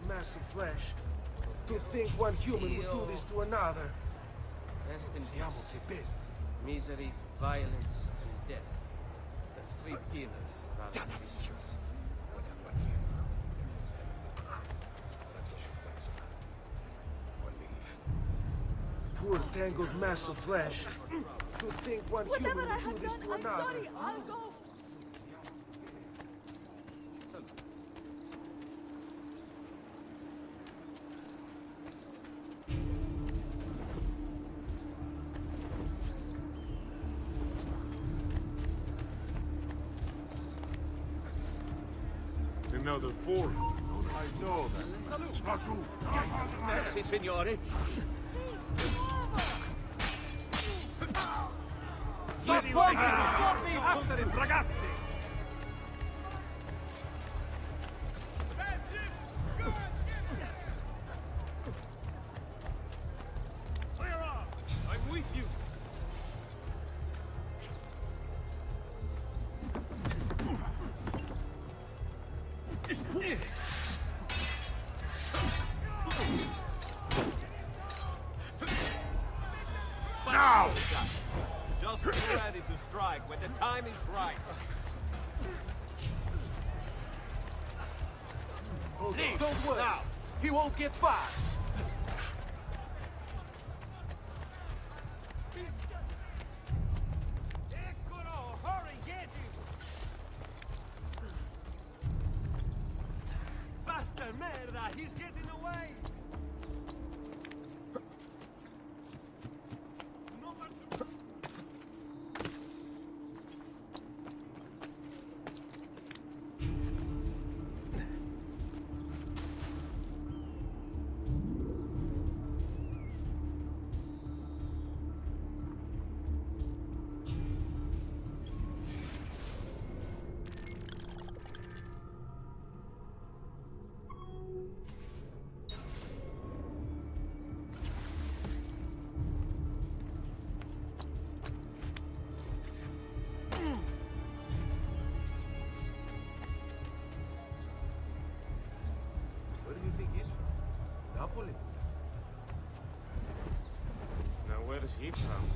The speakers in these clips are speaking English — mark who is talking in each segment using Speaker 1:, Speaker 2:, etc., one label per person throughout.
Speaker 1: mass of flesh. To think one human would do this to another.
Speaker 2: Rest in
Speaker 1: Siamo
Speaker 2: peace.
Speaker 1: che best.
Speaker 2: Misery, violence, and death. The three pillars of our existence.
Speaker 1: Poor tangled mass of flesh. To think one
Speaker 3: Whatever
Speaker 1: human
Speaker 3: I
Speaker 1: would do
Speaker 3: have
Speaker 1: this
Speaker 3: done,
Speaker 1: to
Speaker 3: I'm
Speaker 1: another.
Speaker 3: sorry. I'll go.
Speaker 4: Another four. I know that. It's not true.
Speaker 2: Merci, signore.
Speaker 4: Stop walking! Stop me! After it, ragazzi! Clear off! I'm with you! Now! Just be ready to strike when the time is right.
Speaker 1: Oh,
Speaker 4: Leave.
Speaker 1: don't worry.
Speaker 4: Now.
Speaker 1: He won't get far.
Speaker 4: Eccolo! Hurry, get him! Faster, merda! He's getting away!
Speaker 1: Where do you think he's from? Napoli?
Speaker 4: Now where is he from?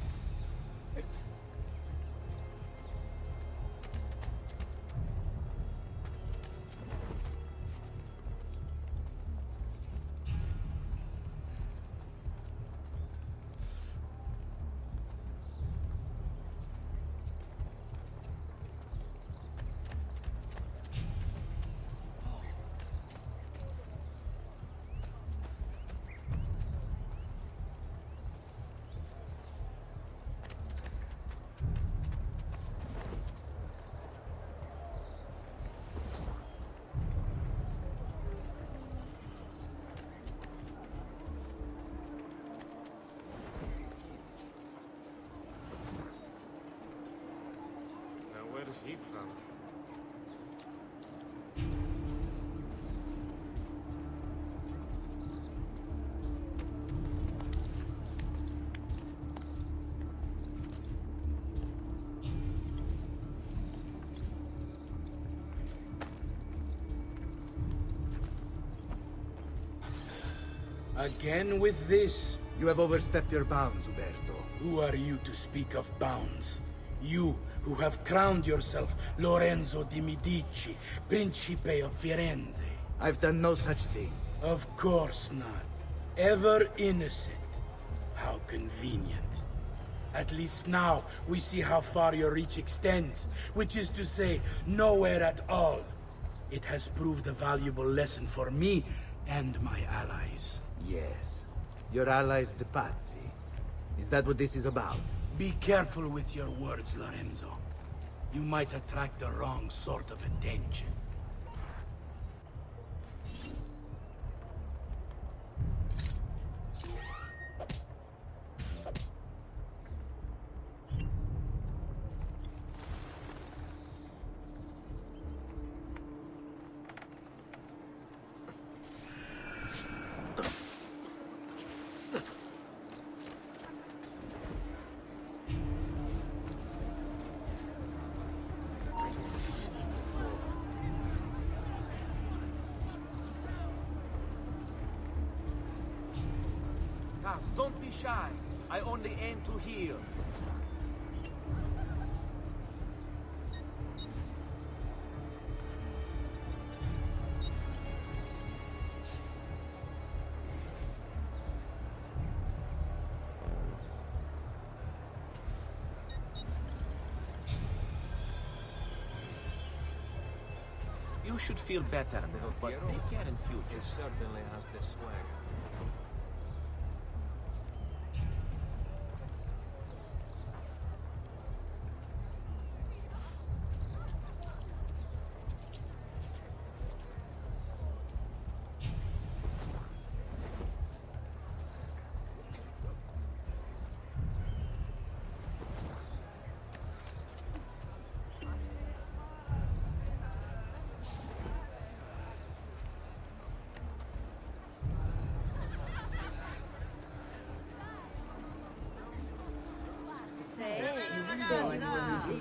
Speaker 4: Now where is he from?
Speaker 5: Again with this?
Speaker 6: You have overstepped your bounds, Uberto.
Speaker 5: Who are you to speak of bounds? You who have crowned yourself Lorenzo di Medici, Principe of Firenze.
Speaker 6: I've done no such thing.
Speaker 5: Of course not. Ever innocent. How convenient. At least now we see how far your reach extends, which is to say, nowhere at all. It has proved a valuable lesson for me and my allies.
Speaker 6: Yes. Your allies, the Pazzi. Is that what this is about?
Speaker 5: Be careful with your words, Lorenzo. You might attract the wrong sort of attention.
Speaker 4: Come, don't be shy. I only aim to heal. You should feel better, but take care in future. He certainly has the swag.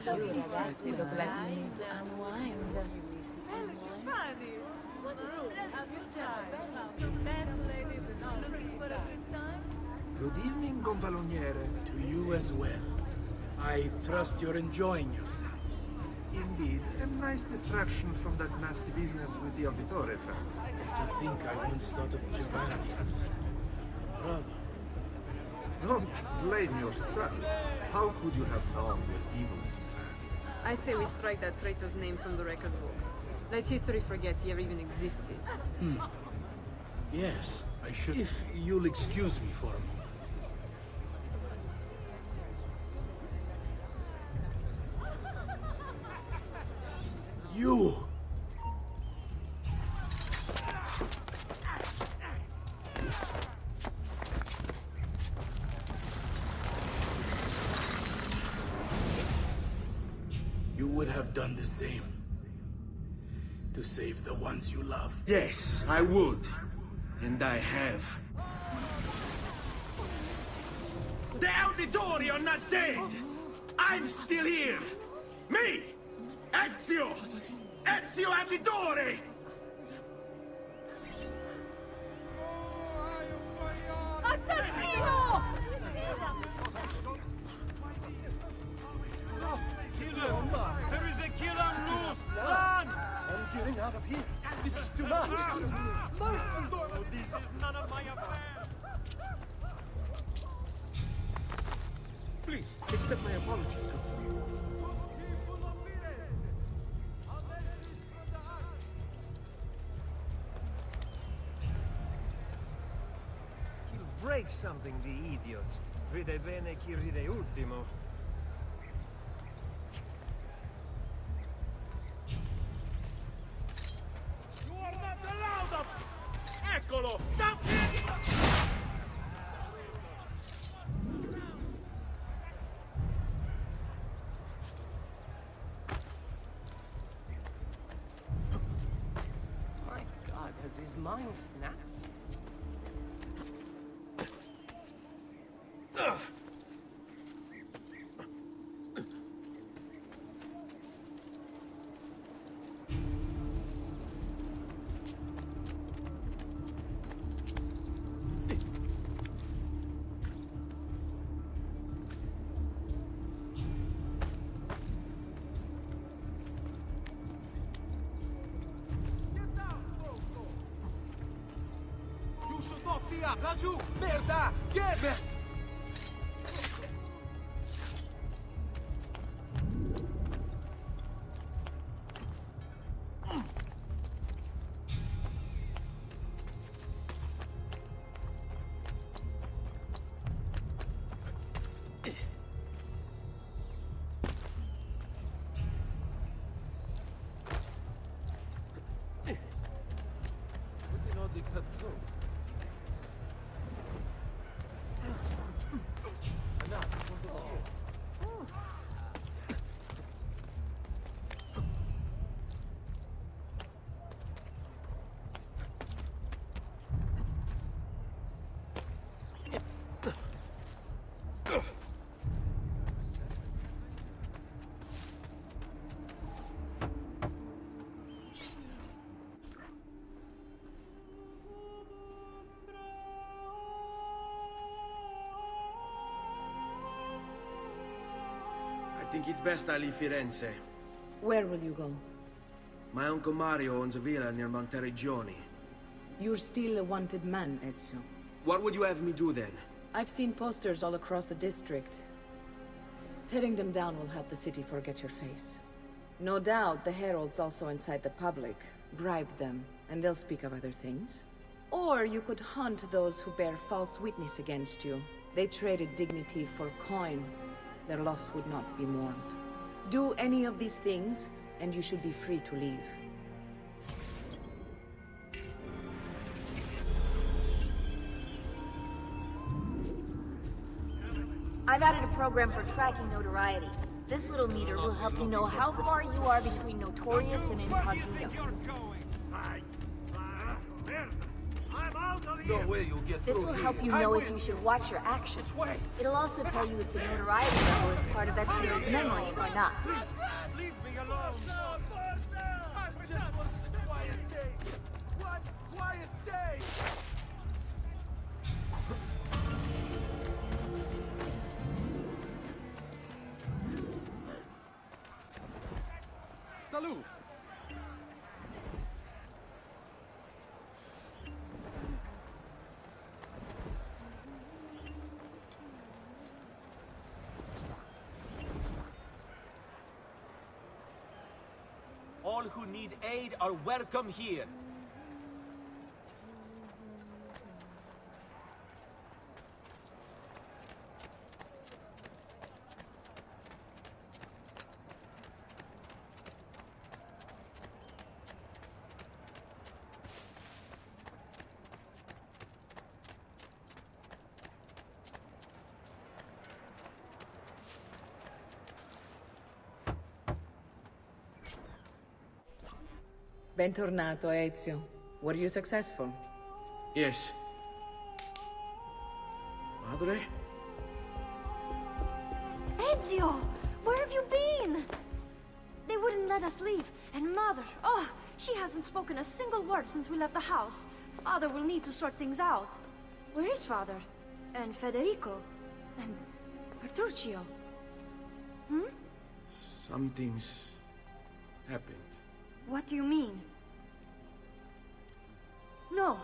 Speaker 3: Ragazzi, lo unwind.
Speaker 1: Good evening, Gonfaloniere.
Speaker 5: To you as well. I trust you're enjoying yourselves.
Speaker 1: Indeed, a nice distraction from that nasty business with the Auditore family.
Speaker 5: And to think I once thought of Giovanni as brother.
Speaker 1: Don't blame yourself. How could you have known what evils he
Speaker 7: I say we strike that traitor's name from the record books. Let history forget he ever even existed.
Speaker 5: Yes, I should. If you'll excuse me for a moment. You! You would have done the same. To save the ones you love.
Speaker 8: Yes, I would. And I have. The Auditori are not dead! I'm still here! Me! Ezio! Ezio Auditore!
Speaker 7: Assassino!
Speaker 4: Killer! There is a killer loose! Run!
Speaker 1: I'm getting out of here. This is too much.
Speaker 7: Mercy!
Speaker 4: Oh, this is none of my affair!
Speaker 1: Please, accept my apologies, good sir.
Speaker 9: He'll break something, the idiot. Ride bene chi ride ultimo.
Speaker 4: You are not allowed up! Eccolo! Stop!
Speaker 2: My God, has his mind snapped?
Speaker 9: You should not be up! Laggiù! Merda! Get!
Speaker 8: think it's best I leave Firenze.
Speaker 10: Where will you go?
Speaker 8: My uncle Mario owns a villa near Monteregioni.
Speaker 10: You're still a wanted man, Ezio.
Speaker 8: What would you have me do then?
Speaker 10: I've seen posters all across the district. Tearing them down will help the city forget your face. No doubt the heralds also incite the public. Bribe them, and they'll speak of other things. Or you could hunt those who bear false witness against you. They traded dignity for coin. Their loss would not be mourned. Do any of these things, and you should be free to leave.
Speaker 11: I've added a program for tracking notoriety. This little meter will help you know how far you are between notorious and incognito.
Speaker 1: No way you'll get
Speaker 11: This
Speaker 1: through
Speaker 11: will
Speaker 1: here.
Speaker 11: help you know if you should watch your actions. It'll also tell you if the notoriety level is part of Ezio's memory or not.
Speaker 8: Leave me alone! I just want a quiet day! One quiet day!
Speaker 1: Salute!
Speaker 4: All who need aid are welcome here.
Speaker 10: Bentornato, Ezio. Were you successful?
Speaker 8: Yes. Madre?
Speaker 11: Ezio! Where have you been? They wouldn't let us leave. And Mother, oh, she hasn't spoken a single word since we left the house. Father will need to sort things out. Where is Father? And Federico? And Petruccio? Hmm?
Speaker 8: Something's happened.
Speaker 11: What do you mean? No,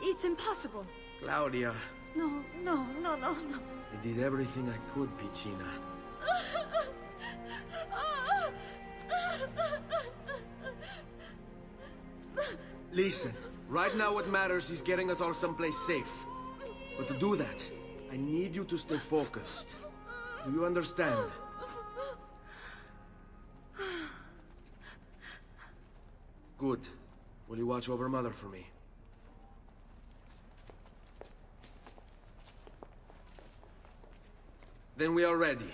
Speaker 11: it's impossible.
Speaker 8: Claudia,
Speaker 11: No, no, no, no, no.
Speaker 8: I did everything I could, Piccina. Listen, right now what matters is getting us all someplace safe. But to do that, I need you to stay focused. Do you understand? Good. Will you watch over Mother for me? Then we are ready.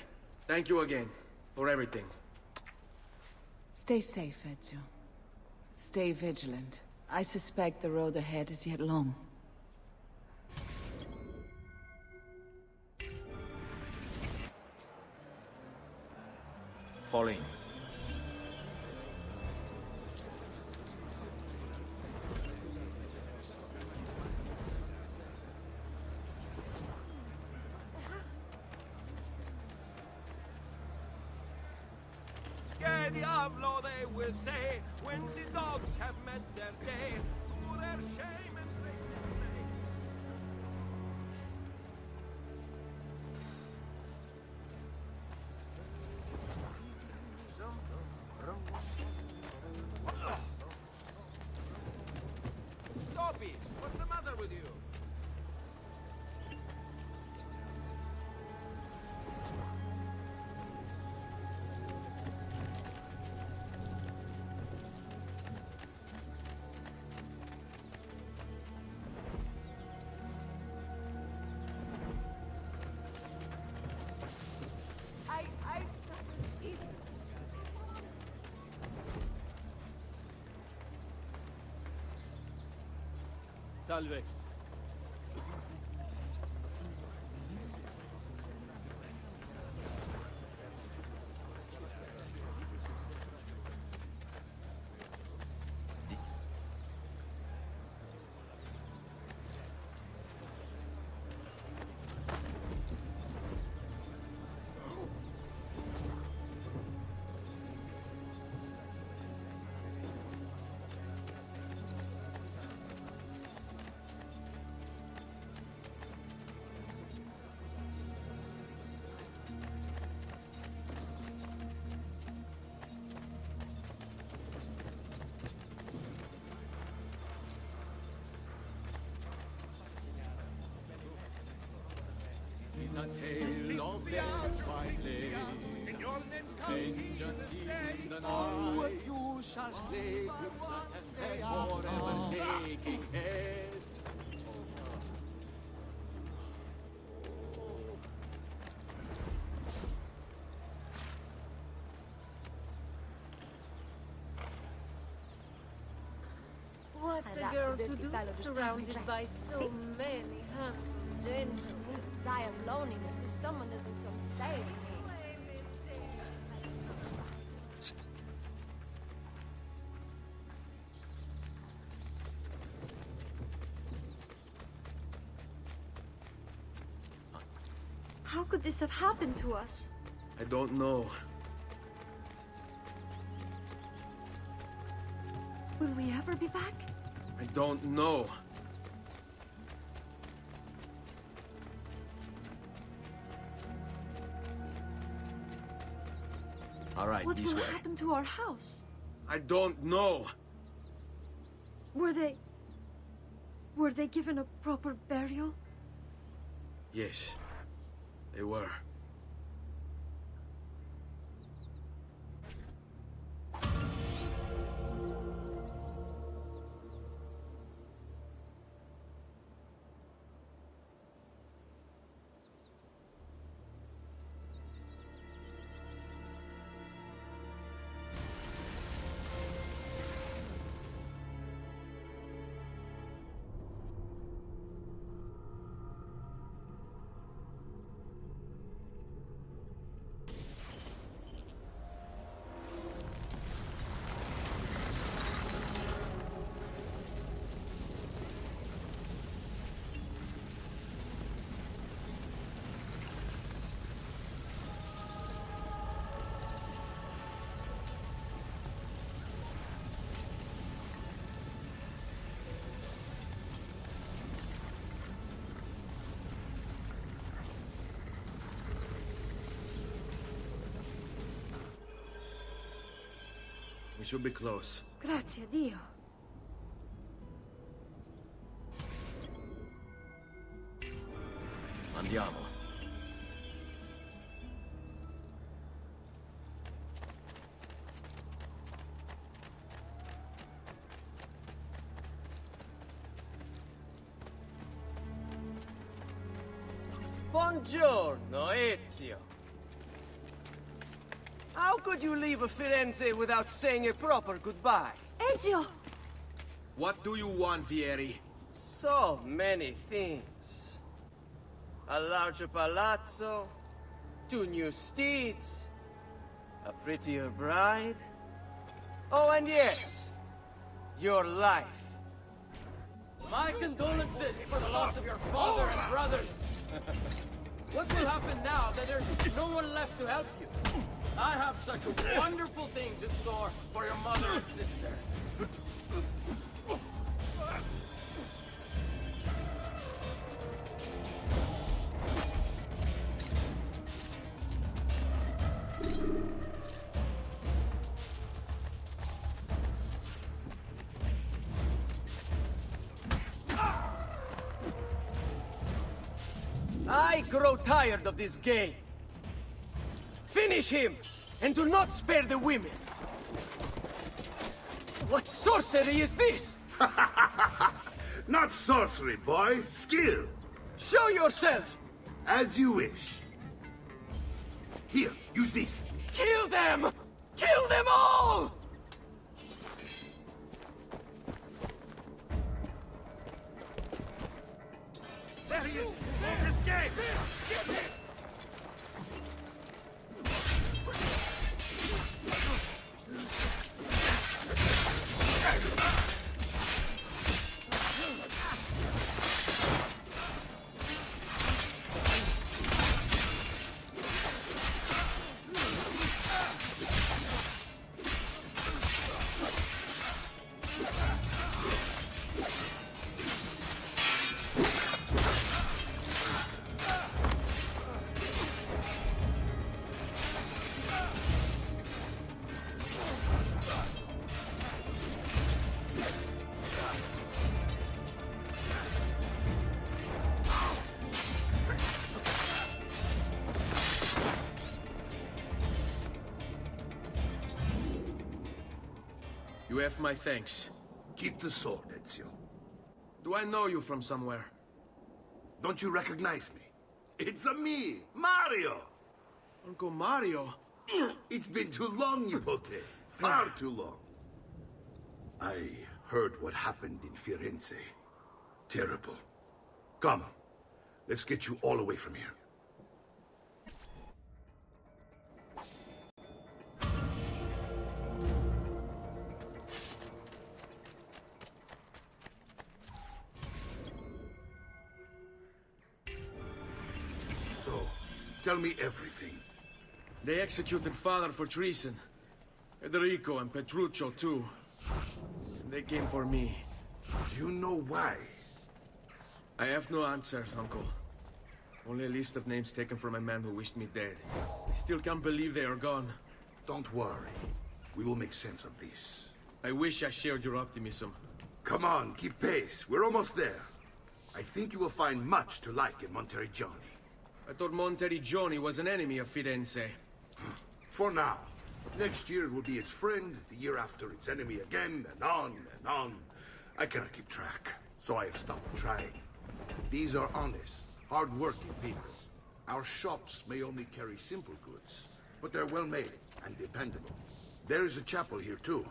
Speaker 8: Thank you again for everything.
Speaker 10: Stay safe, Ezio. Stay vigilant. I suspect the road ahead is yet long.
Speaker 4: Fall in.
Speaker 8: Que diablo they will say when the dogs have met their day. To their shame and Stop it! What's the matter with you?
Speaker 2: Salve. a tale of death by day. Vengeance in the night. You shall slay and forever taking head.
Speaker 7: What's a girl to do, surrounded by so many handsome gentlemen?
Speaker 11: Die of loneliness if someone doesn't come save me. How could this have happened to us?
Speaker 8: I don't know.
Speaker 11: Will we ever be back?
Speaker 8: I don't know. All right,
Speaker 11: What
Speaker 8: this
Speaker 11: will
Speaker 8: way.
Speaker 11: happen to our house?
Speaker 8: I don't know.
Speaker 11: Were they given a proper burial?
Speaker 8: Yes, they were. We should be close.
Speaker 11: Grazie a Dio.
Speaker 8: Andiamo.
Speaker 2: Buongiorno, Ezio. How could you leave a Firenze without saying a proper goodbye?
Speaker 11: Ezio!
Speaker 8: What do you want, Vieri?
Speaker 2: So many things. A larger palazzo, 2 new steeds, a prettier bride. Oh, and yes, your life. My condolences for the loss of your father and brothers. What will happen now that there's no one left to help you? I have such wonderful things in store for your mother and sister. I grow tired of this game. Finish him, and do not spare the women. What sorcery is this?
Speaker 1: Not sorcery, boy. Skill.
Speaker 2: Show yourself!
Speaker 1: As you wish. Here, use this.
Speaker 2: Kill them! Kill them all!
Speaker 1: There he is! Escape!
Speaker 8: You have my thanks.
Speaker 1: Keep the sword, Ezio.
Speaker 8: Do I know you from somewhere?
Speaker 1: Don't you recognize me? It's a me, Mario!
Speaker 8: Uncle Mario?
Speaker 1: It's been too long, Nipote. Far too long. I heard what happened in Firenze. Terrible. Come, let's get you all away from here. So, tell me everything.
Speaker 8: They executed Father for treason. Federico and Petruccio, too. And they came for me.
Speaker 1: You know why?
Speaker 8: I have no answers, Uncle. Only a list of names taken from a man who wished me dead. I still can't believe they are gone.
Speaker 1: Don't worry. We will make sense of this.
Speaker 8: I wish I shared your optimism.
Speaker 1: Come on, keep pace. We're almost there. I think you will find much to like in Monteriggioni.
Speaker 8: I thought Monteriggioni was an enemy of Firenze.
Speaker 1: For now. Next year it will be its friend, the year after its enemy again, and on and on. I cannot keep track, so I have stopped trying. These are honest, hard-working people. Our shops may only carry simple goods, but they're well-made and dependable. There is a chapel here, too.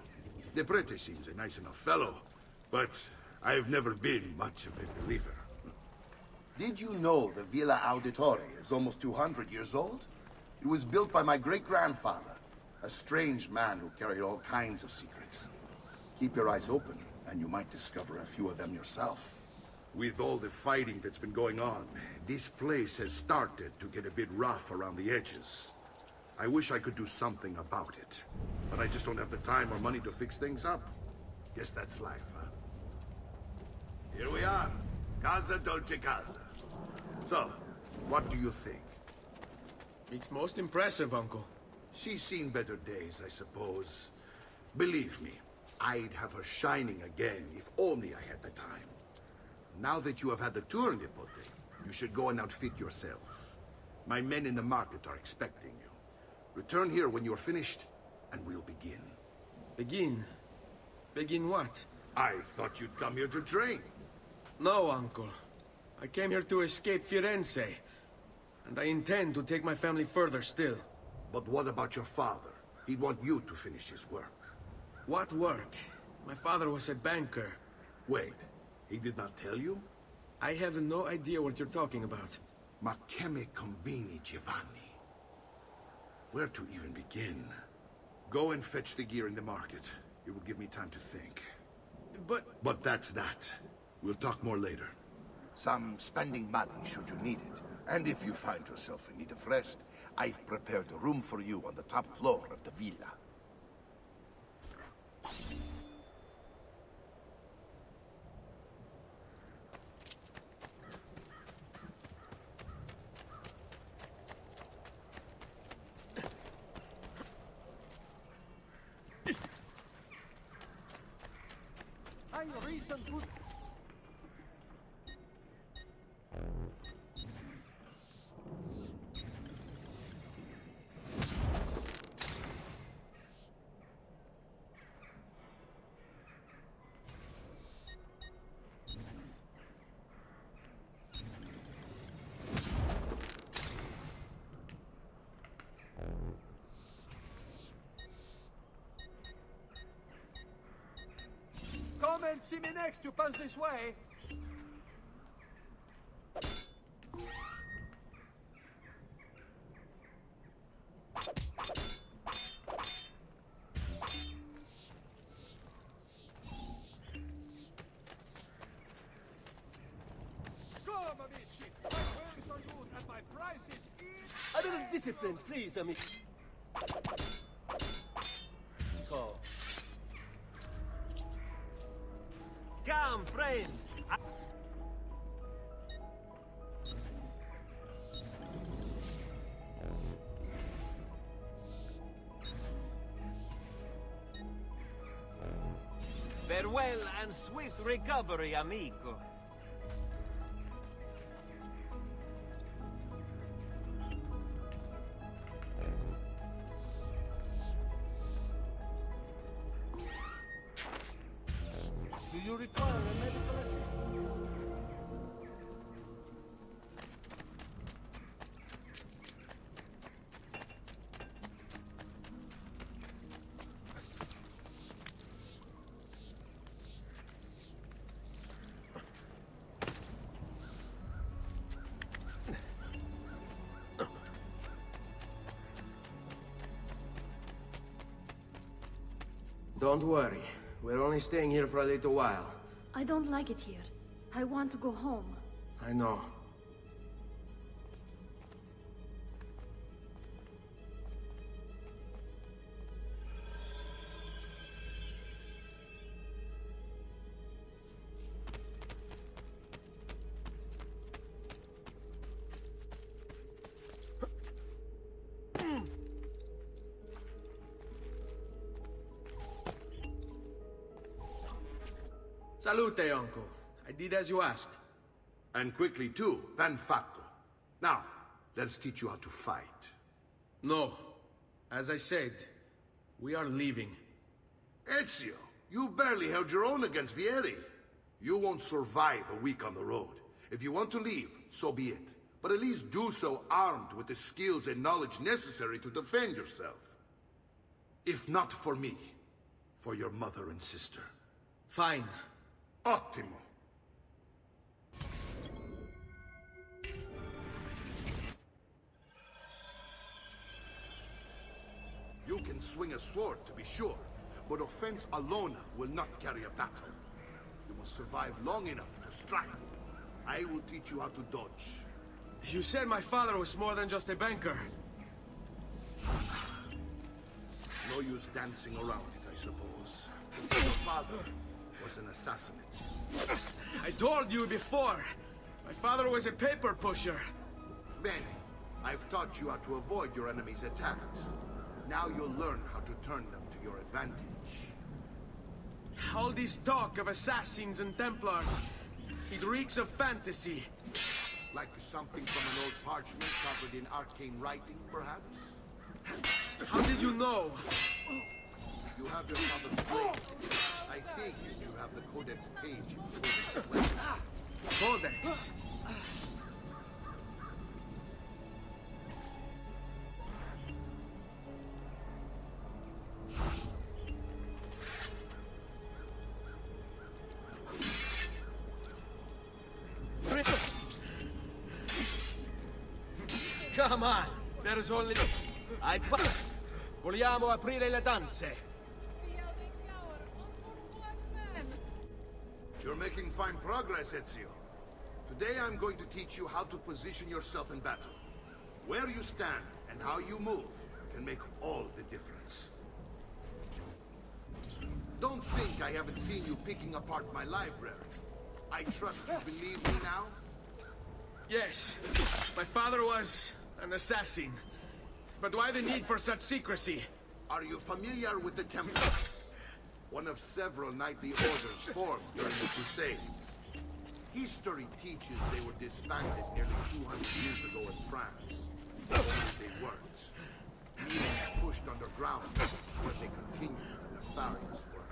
Speaker 1: The prete seems a nice enough fellow, but I've never been much of a believer. Did you know the Villa Auditore is almost 200 years old? It was built by my great-grandfather, a strange man who carried all kinds of secrets. Keep your eyes open, and you might discover a few of them yourself. With all the fighting that's been going on, this place has started to get a bit rough around the edges. I wish I could do something about it, but I just don't have the time or money to fix things up. Guess that's life, huh? Here we are. Casa Dolce Casa. So, what do you think?
Speaker 8: It's most impressive, Uncle.
Speaker 1: She's seen better days, I suppose. Believe me, I'd have her shining again if only I had the time. Now that you have had the tour, Nipote, you should go and outfit yourself. My men in the market are expecting you. Return here when you're finished, and we'll begin.
Speaker 8: Begin? Begin what?
Speaker 1: I thought you'd come here to train.
Speaker 8: No, Uncle. I came here to escape Firenze. And I intend to take my family further still.
Speaker 1: But what about your father? He'd want you to finish his work.
Speaker 8: What work? My father was a banker.
Speaker 1: Wait, he did not tell you?
Speaker 8: I have no idea what you're talking about.
Speaker 1: Ma che me combini, Giovanni? Where to even begin? Go and fetch the gear in the market. It will give me time to think. But that's that. We'll talk more later. Some spending money should you need it. And if you find yourself in need of rest, I've prepared a room for you on the top floor of the villa.
Speaker 9: Come and see me next. You pass this way. Come, amici. My wares are good and my price is
Speaker 2: A little discipline, please, amici. Go. Come, friends. Farewell and swift recovery, amico.
Speaker 9: you require a medical assistant?
Speaker 8: Don't worry. We're only staying here for a little while.
Speaker 11: I don't like it here. I want to go home.
Speaker 8: I know. Salute, uncle. I did as you asked.
Speaker 1: And quickly too, ben fatto. Now, let's teach you how to fight.
Speaker 8: No. As I said, we are leaving.
Speaker 1: Ezio, you barely held your own against Vieri. You won't survive a week on the road. If you want to leave, so be it. But at least do so armed with the skills and knowledge necessary to defend yourself. If not for me, for your mother and sister.
Speaker 8: Fine.
Speaker 1: Ottimo. You can swing a sword, to be sure, but offense alone will not carry a battle. You must survive long enough to strike. I will teach you how to dodge.
Speaker 8: You said my father was more than just a banker.
Speaker 1: No use dancing around it, I suppose. Your father was an assassin.
Speaker 8: I told you before. My father was a paper pusher.
Speaker 1: Bene, I've taught you how to avoid your enemy's attacks. Now you'll learn how to turn them to your advantage.
Speaker 8: All this talk of assassins and Templars, it reeks of fantasy.
Speaker 1: Like something from an old parchment covered in arcane writing, perhaps?
Speaker 8: How did you know?
Speaker 1: You have your father's blade. I think you have the Codex page in full display.
Speaker 8: Codex? Come on! There is only... I pass! Vogliamo aprire le danze!
Speaker 1: You're making fine progress, Ezio. Today I'm going to teach you how to position yourself in battle. Where you stand and how you move can make all the difference. Don't think I haven't seen you picking apart my library. I trust you believe me now?
Speaker 8: Yes. My father was an assassin. But why the need for such secrecy?
Speaker 1: Are you familiar with the Templars? One of several knightly orders formed during the Crusades. History teaches they were disbanded nearly 200 years ago in France. Only they weren't. Meanings pushed underground, where they continued their nefarious work.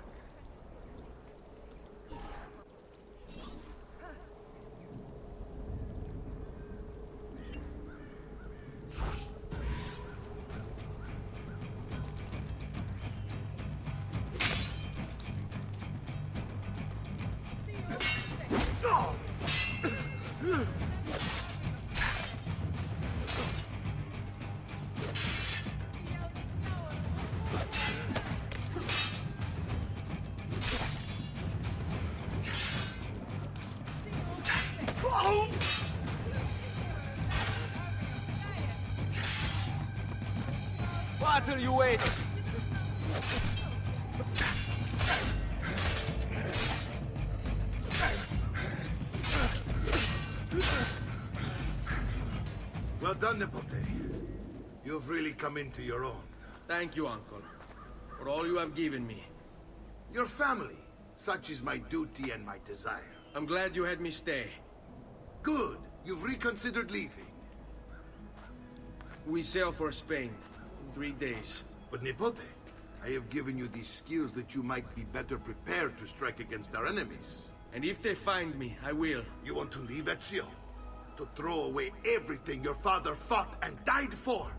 Speaker 8: What are you waiting?
Speaker 1: Well done, Nipote. You've really come into your own.
Speaker 8: Thank you, Uncle, for all you have given me.
Speaker 1: Your family. Such is my duty and my desire.
Speaker 8: I'm glad you had me stay.
Speaker 1: Good. You've reconsidered leaving.
Speaker 8: We sail for Spain in 3 days.
Speaker 1: But Nipote, I have given you these skills that you might be better prepared to strike against our enemies.
Speaker 8: And if they find me, I will.
Speaker 1: You want to leave Ezio? To throw away everything your father fought and died for?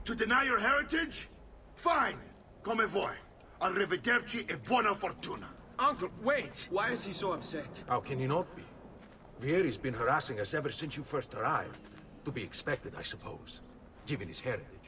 Speaker 1: To deny your heritage? Fine! Come vuoi. Arrivederci e buona fortuna.
Speaker 8: Uncle, wait! Why is he so upset?
Speaker 6: How can he not be? Vieri's been harassing us ever since you first arrived. To be expected, I suppose, given his heritage.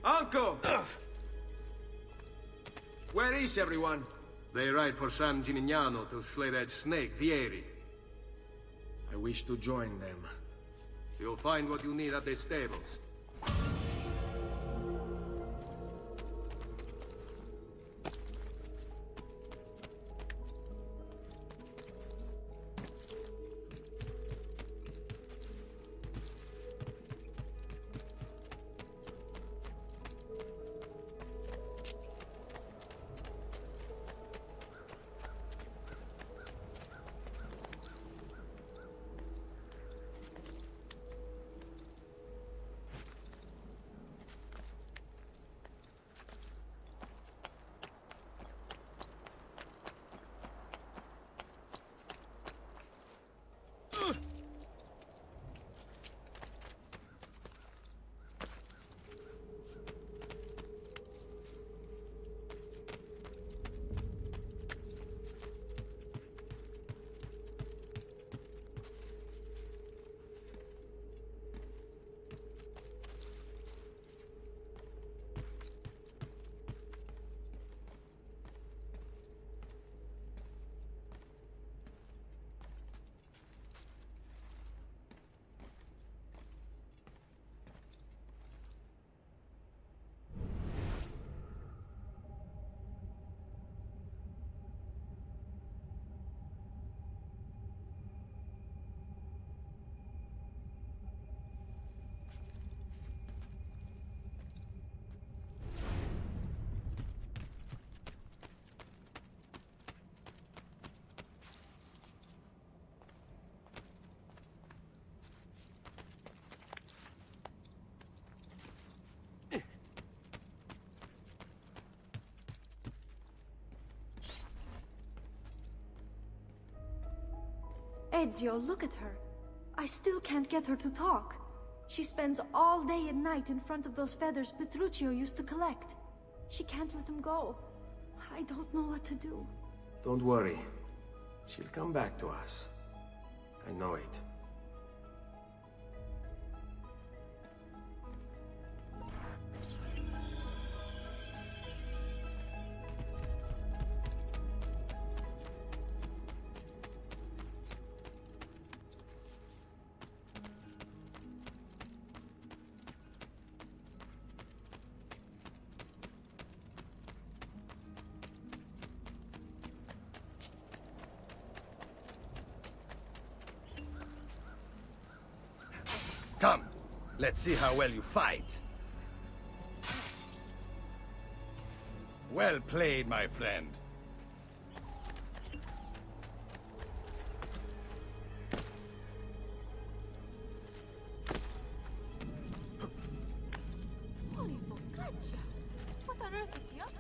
Speaker 8: Uncle! Where is everyone?
Speaker 12: They ride for San Gimignano to slay that snake, Vieri.
Speaker 8: I wish to join them.
Speaker 12: You'll find what you need at the stables.
Speaker 11: Ezio, look at her. I still can't get her to talk. She spends all day and night in front of those feathers Petruchio used to collect. She can't let them go. I don't know what to do.
Speaker 8: Don't worry. She'll come back to us. I know it.
Speaker 13: Come, let's see how well you fight. Well played, my friend.
Speaker 7: Holy focaccia! What on earth is he up to?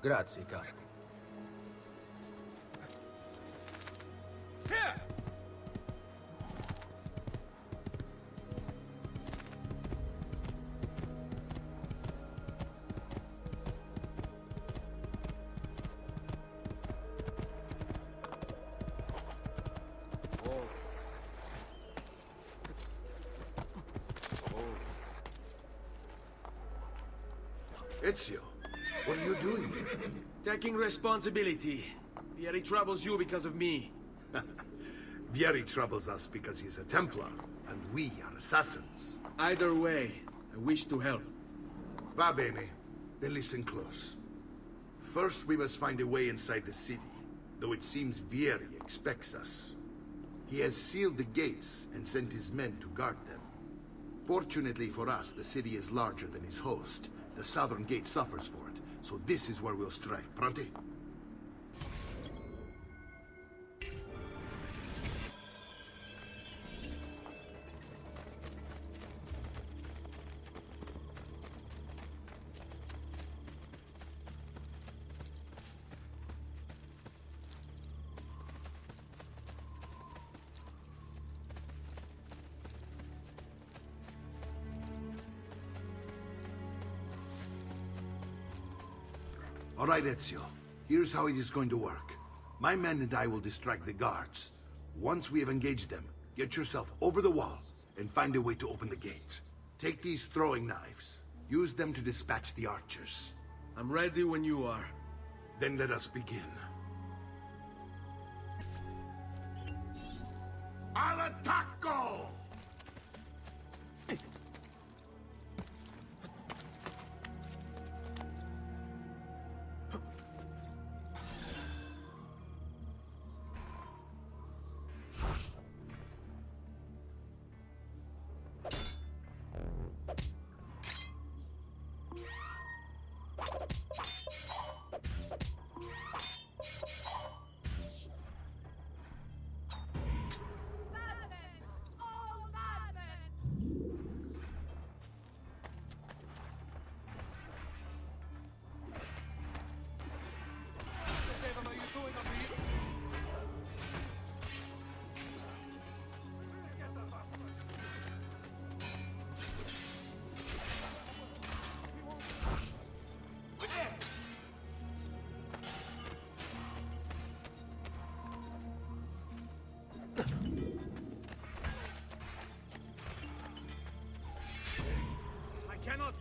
Speaker 6: Grazie, capo.
Speaker 1: Ezio, what are you doing here?
Speaker 8: Taking responsibility. Vieri troubles you because of me.
Speaker 1: Vieri troubles us because he's a Templar, and we are assassins.
Speaker 8: Either way, I wish to help.
Speaker 1: Va bene. Then listen close. First, we must find a way inside the city, though it seems Vieri expects us. He has sealed the gates and sent his men to guard them. Fortunately for us, the city is larger than his host. The southern gate suffers for it, so this is where we'll strike. Pronti? All right, Ezio. Here's how it is going to work. My men and I will distract the guards. Once we have engaged them, get yourself over the wall and find a way to open the gate. Take these throwing knives. Use them to dispatch the archers.
Speaker 8: I'm ready when you are.
Speaker 1: Then let us begin. Al attacco!
Speaker 9: Cannot.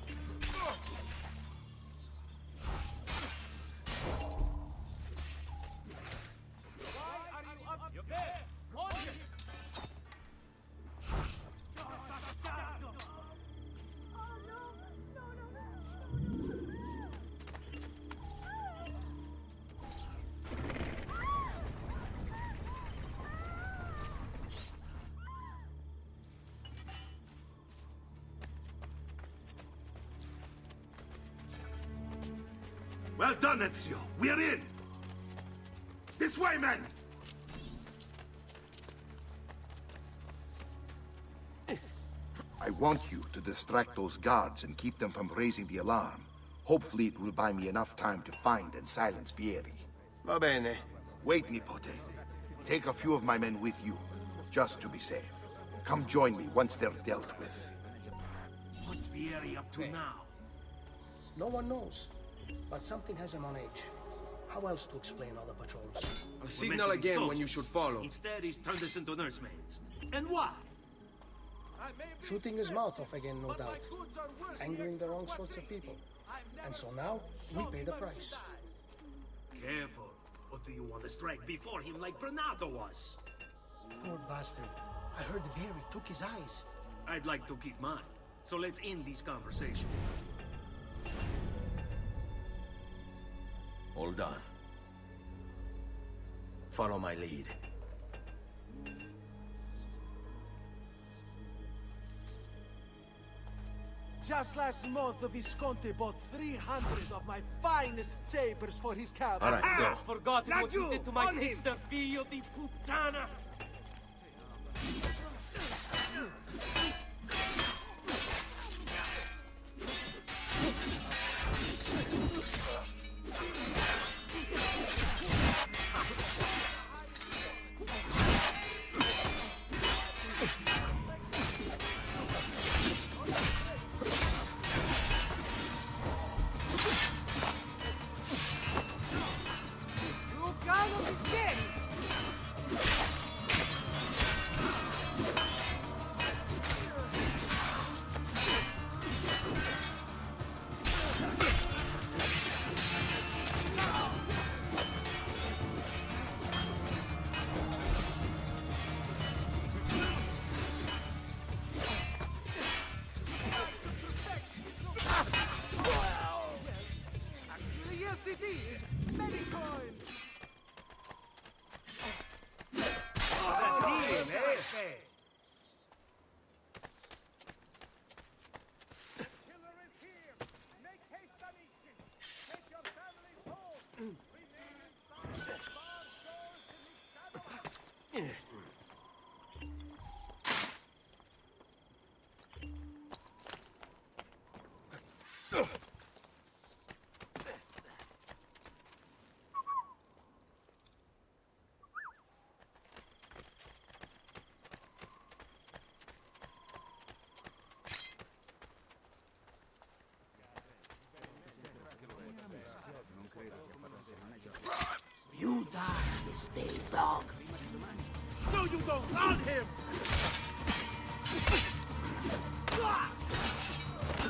Speaker 1: Well done, Ezio. We're in! This way, men! I want you to distract those guards and keep them from raising the alarm. Hopefully it will buy me enough time to find and silence Vieri.
Speaker 8: Va bene.
Speaker 1: Wait, Nipote. Take a few of my men with you, just to be safe. Come join me once they're dealt with.
Speaker 9: What's Vieri up to now?
Speaker 14: No one knows. But something has him on edge. How else to explain all the patrols?
Speaker 8: I'll signal again when you should follow.
Speaker 9: Instead, he's turned us into nursemaids. And why?
Speaker 14: Shooting his mouth off again, no doubt. Angering the wrong sorts of people. And so now, we pay the price.
Speaker 9: Careful. Or do you want to strike before him like Bernardo was?
Speaker 14: Poor bastard. I heard Vieri took his eyes.
Speaker 9: I'd like to keep mine. So let's end this conversation.
Speaker 4: All done. Follow my lead.
Speaker 15: Just last month, the Visconti bought 300 of my finest sabers for his cavalry.
Speaker 4: All right, go.
Speaker 2: Forgotten what you did to my sister, figlio di puttana!
Speaker 15: you don't! On him!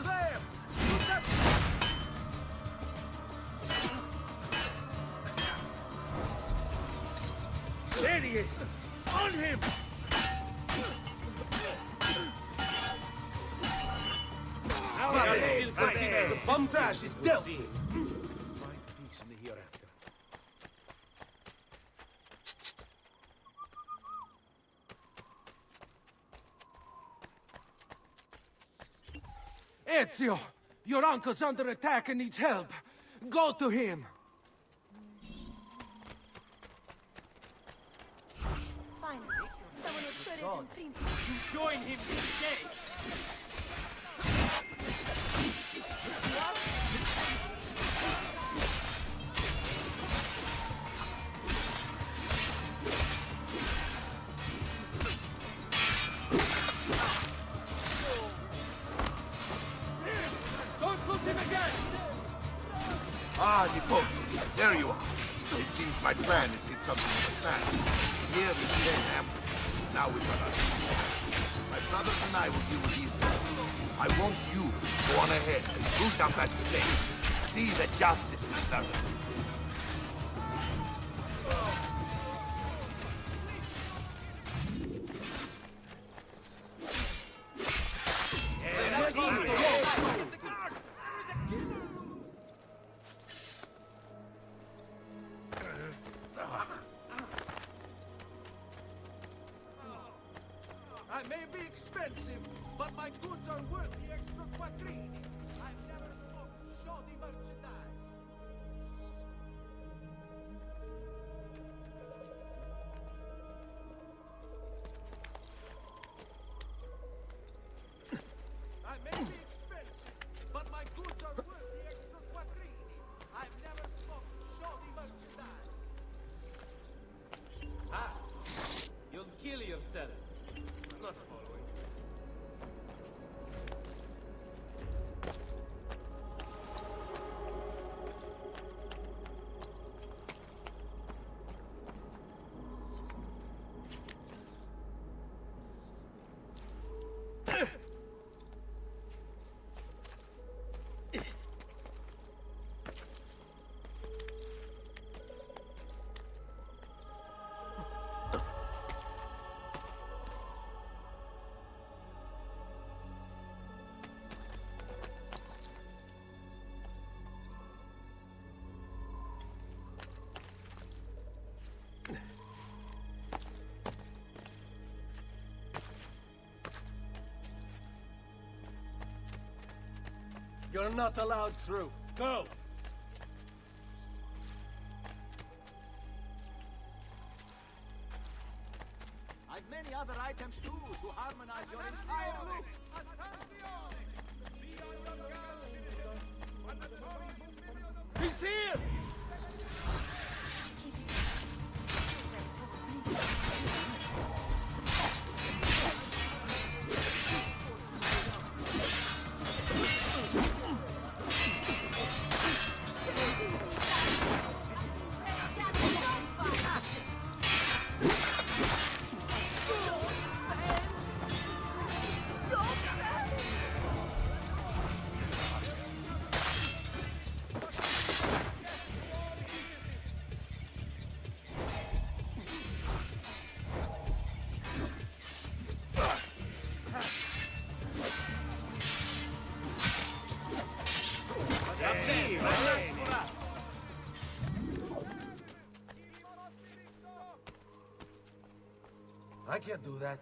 Speaker 15: There! Shoot that! There he is! On him!
Speaker 8: The bum trash is dealt!
Speaker 4: Find peace in the hereafter.
Speaker 15: Ezio! Your uncle's under attack and needs help. Go to him!
Speaker 11: Finally, someone with courage and principle.
Speaker 15: Join him today! Don't lose him again!
Speaker 1: Ah, Nipote, there you are. It seems my plan has hit something of a snag. Here is Ham. Now we've got us. My brothers and I will deal with these men. I want you to go on ahead and root out that snake. See that justice is served.
Speaker 15: I may be expensive, but my goods are worth the extra quattrini. I've never smoked shoddy merchandise. I may be expensive, but my goods are worth the extra quattrini. I've never smoked shoddy merchandise.
Speaker 2: Hats! You'll kill yourself. I'm not following.
Speaker 15: You're not allowed through. Go!
Speaker 9: I've many other items too to harmonize your entire look.
Speaker 15: He's here!
Speaker 8: I can't do that.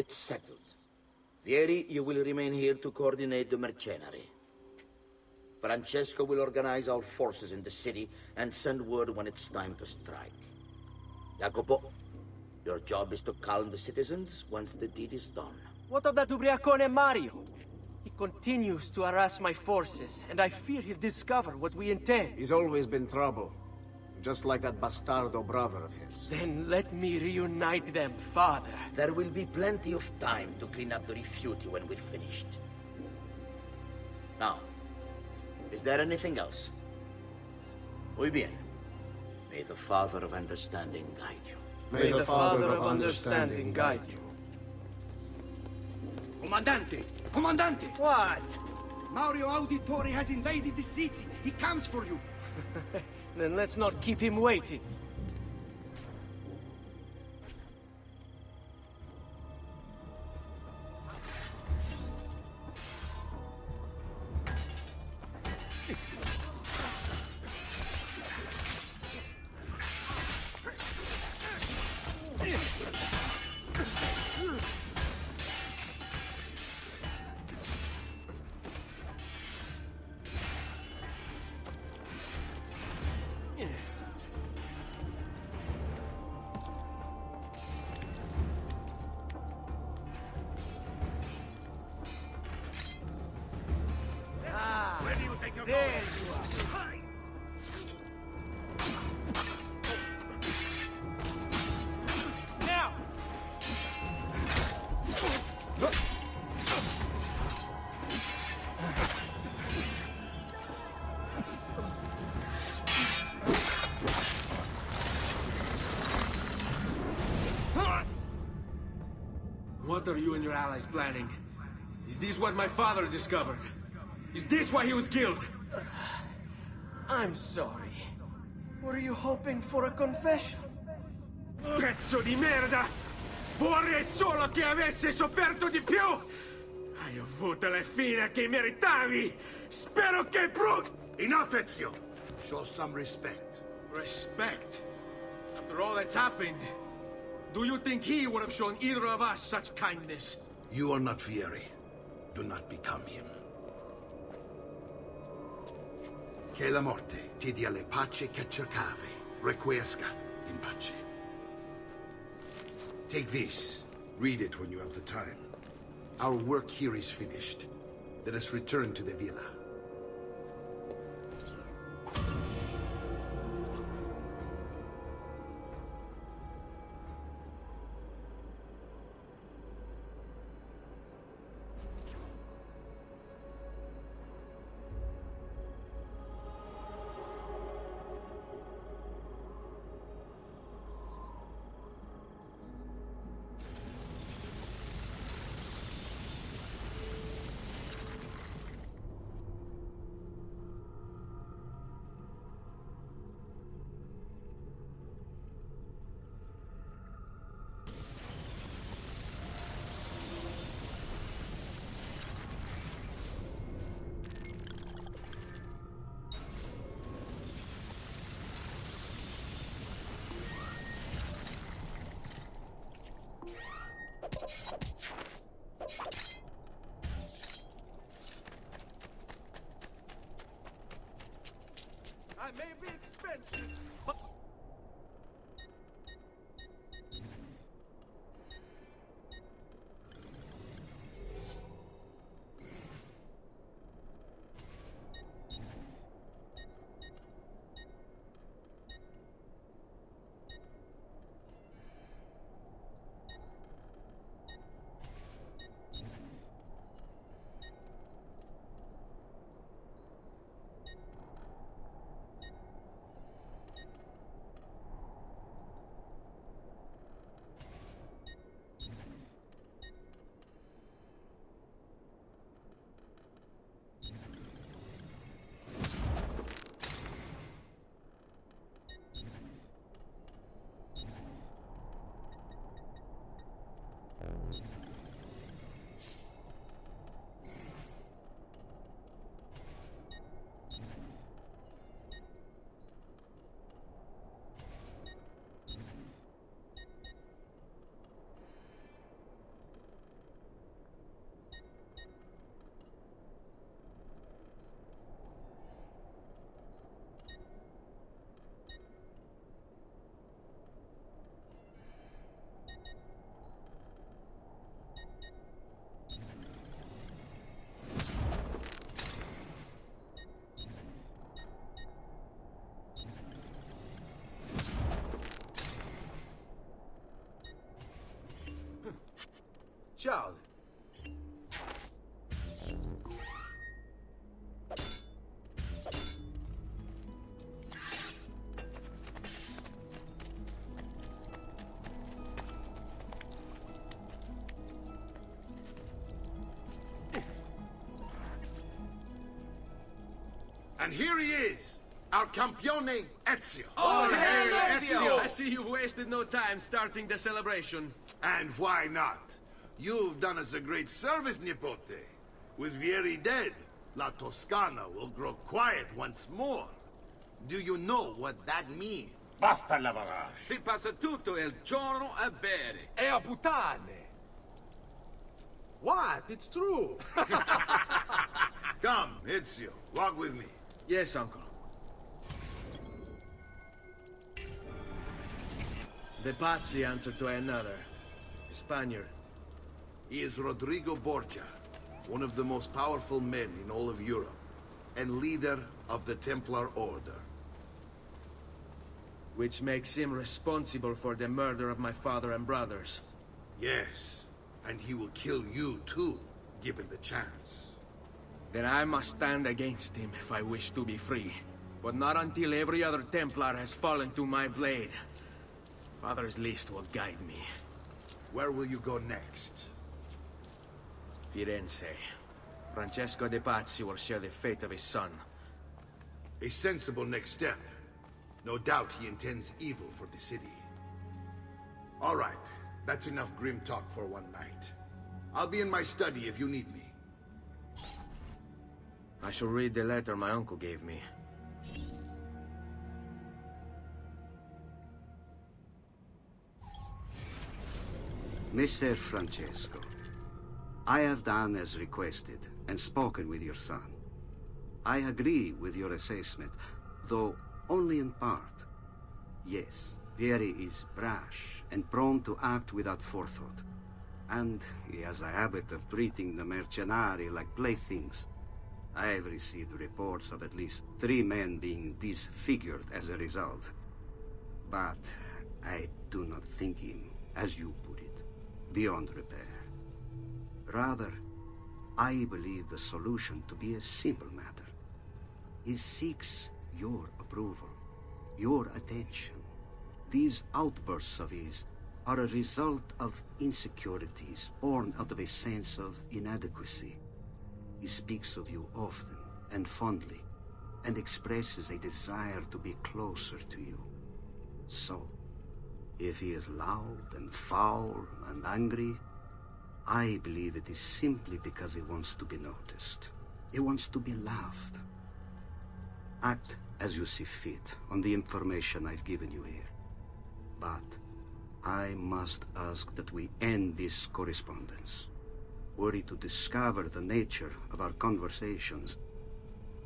Speaker 16: It's settled. Vieri, you will remain here to coordinate the mercenary. Francesco will organize our forces in the city and send word when it's time to strike. Jacopo, your job is to calm the citizens once the deed is done.
Speaker 2: What of that ubriacone Mario? He continues to harass my forces, and I fear he'll discover what we intend.
Speaker 17: He's always been trouble. Just like that bastardo brother of his.
Speaker 2: Then let me reunite them, father.
Speaker 16: There will be plenty of time to clean up the rifiuti when we're finished. Now, is there anything else? Muy bien. May the Father of Understanding guide you.
Speaker 12: May the Father of Understanding guide you.
Speaker 15: Comandante! Comandante!
Speaker 2: What?
Speaker 15: Mario Auditore has invaded the city. He comes for you.
Speaker 2: Then let's not keep him waiting. There you are. Now!
Speaker 8: What are you and your allies planning? Is this what my father discovered? Is this why he was killed?
Speaker 2: I'm sorry. Were you hoping for a confession?
Speaker 8: Pezzo di merda! Vorrei solo che avesse sofferto di più! Hai avuto la fine che meritavi! Spero che
Speaker 1: Enough, Ezio! Show some respect.
Speaker 8: Respect? After all that's happened, do you think he would have shown either of us such kindness?
Speaker 1: You are not Fieri. Do not become him. Che la morte ti dia le pace che cercavi. Requiesca in pace. Take this. Read it when you have the time. Our work here is finished. Let us return to the villa.
Speaker 15: I may be expensive, but...
Speaker 8: Ciao.
Speaker 1: And here he is, our campione Ezio.
Speaker 8: Oh, hey, Ezio! I see you wasted no time starting the celebration.
Speaker 1: And why not? You've done us a great service, Nipote. With Vieri dead, La Toscana will grow quiet once more. Do you know what that means?
Speaker 13: Basta lavorare.
Speaker 18: Si passa tutto il giorno a bere.
Speaker 8: E a puttane! What? It's true!
Speaker 1: Come, Ezio, walk with me.
Speaker 8: Yes, uncle. The Pazzi answer to another. A Spaniard.
Speaker 1: He is Rodrigo Borgia, one of the most powerful men in all of Europe, and leader of the Templar Order.
Speaker 8: Which makes him responsible for the murder of my father and brothers.
Speaker 1: Yes, and he will kill you too, given the chance.
Speaker 8: Then I must stand against him if I wish to be free. But not until every other Templar has fallen to my blade. Father's list will guide me.
Speaker 1: Where will you go next?
Speaker 8: Firenze. Francesco de Pazzi will share the fate of his son.
Speaker 1: A sensible next step. No doubt he intends evil for the city. All right, that's enough grim talk for one night. I'll be in my study if you need me.
Speaker 8: I shall read the letter my uncle gave me.
Speaker 19: Messer Francesco, I have done as requested and spoken with your son. I agree with your assessment, though only in part. Yes, Vieri is brash and prone to act without forethought. And he has a habit of treating the mercenari like playthings. I have received reports of at least 3 men being disfigured as a result. But I do not think him, as you put it, beyond repair. Rather, I believe the solution to be a simple matter. He seeks your approval, your attention. These outbursts of his are a result of insecurities born out of a sense of inadequacy. He speaks of you often and fondly, and expresses a desire to be closer to you. So, if he is loud and foul and angry, I believe it is simply because he wants to be noticed. He wants to be loved. Act as you see fit on the information I've given you here. But I must ask that we end this correspondence. Were he to discover the nature of our conversations,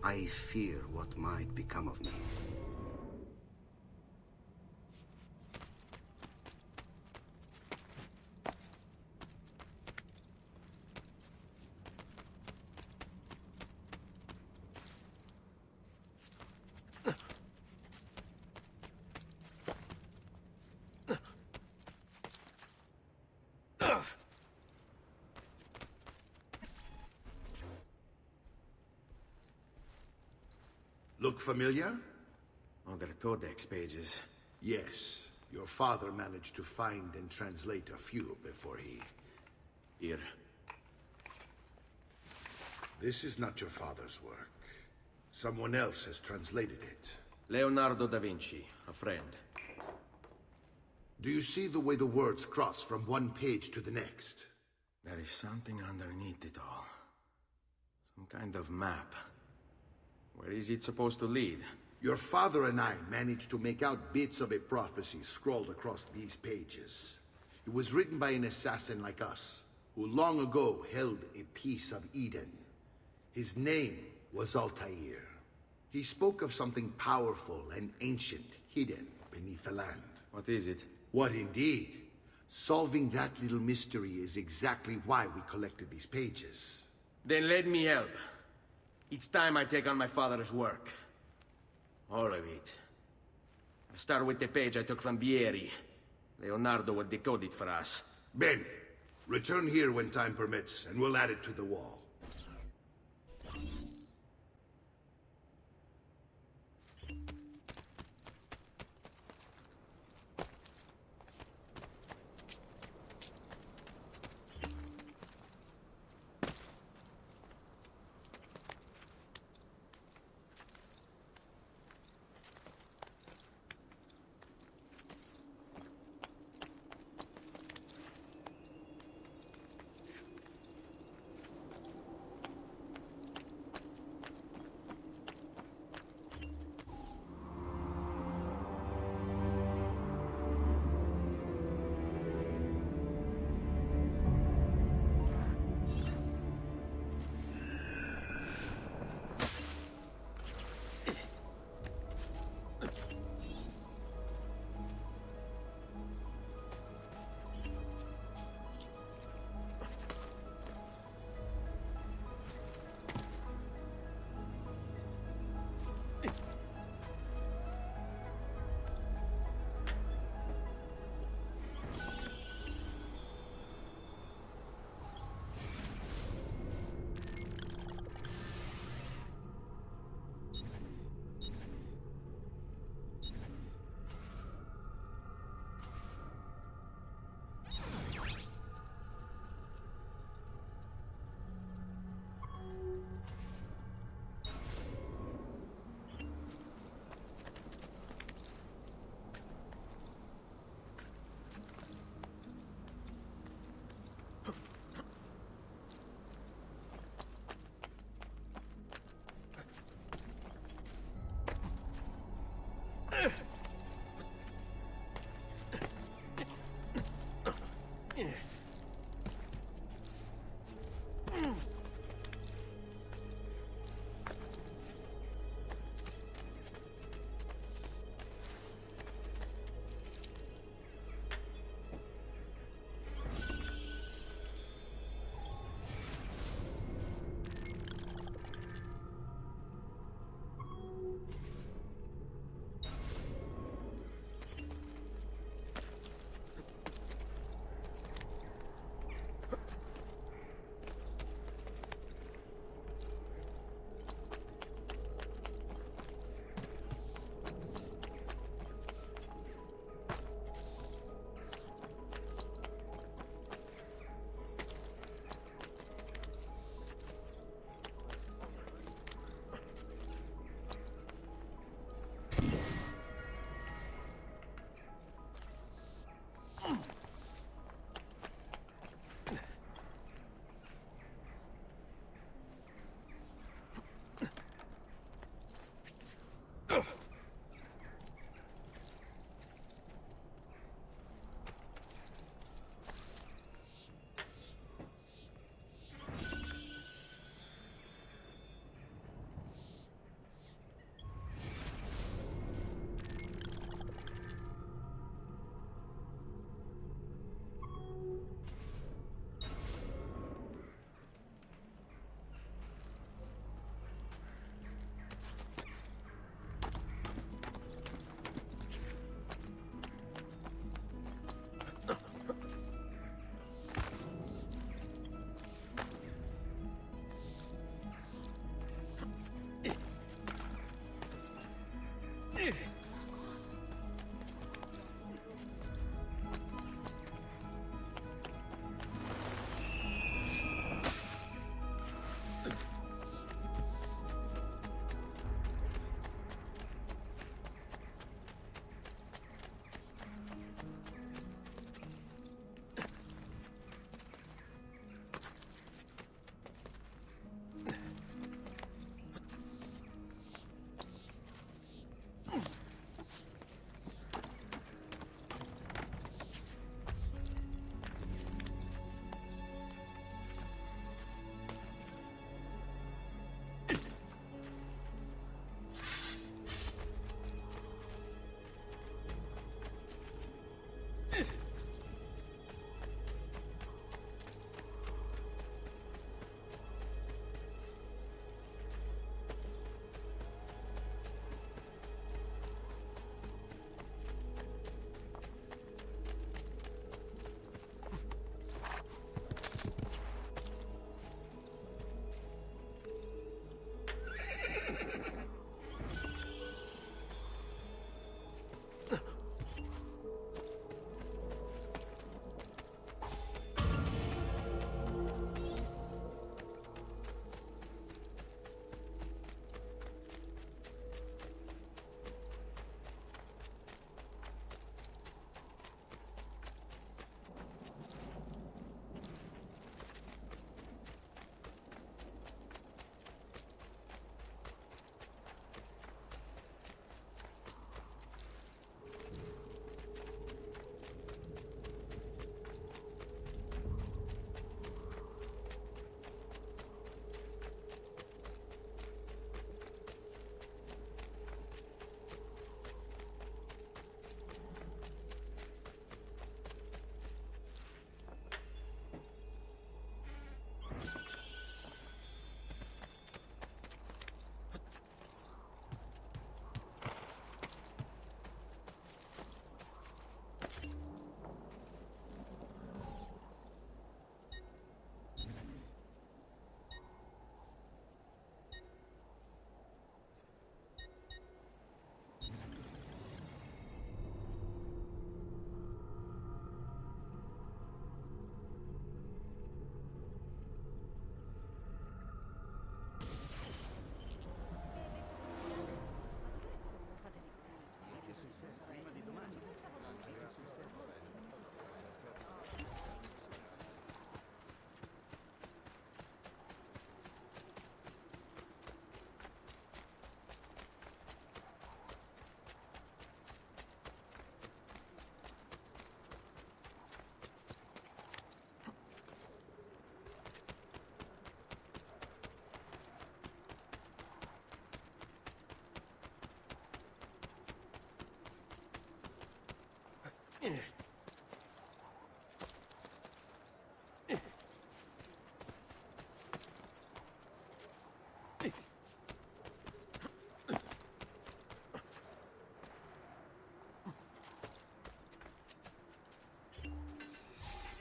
Speaker 19: I fear what might become of me.
Speaker 1: Look familiar?
Speaker 8: On their codex pages.
Speaker 1: Yes. Your father managed to find and translate a few before he...
Speaker 8: Here.
Speaker 1: This is not your father's work. Someone else has translated it.
Speaker 8: Leonardo da Vinci, a friend.
Speaker 1: Do you see the way the words cross from one page to the next?
Speaker 8: There is something underneath it all. Some kind of map. Where is it supposed to lead?
Speaker 1: Your father and I managed to make out bits of a prophecy scrawled across these pages. It was written by an assassin like us, who long ago held a piece of Eden. His name was Altair. He spoke of something powerful and ancient hidden beneath the land.
Speaker 8: What is it?
Speaker 1: What indeed? Solving that little mystery is exactly why we collected these pages.
Speaker 8: Then let me help. Each time I take on my father's work. All of it. I start with the page I took from Vieri. Leonardo will decode it for us.
Speaker 1: Bene. Return here when time permits, and we'll add it to the wall.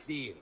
Speaker 13: Deal.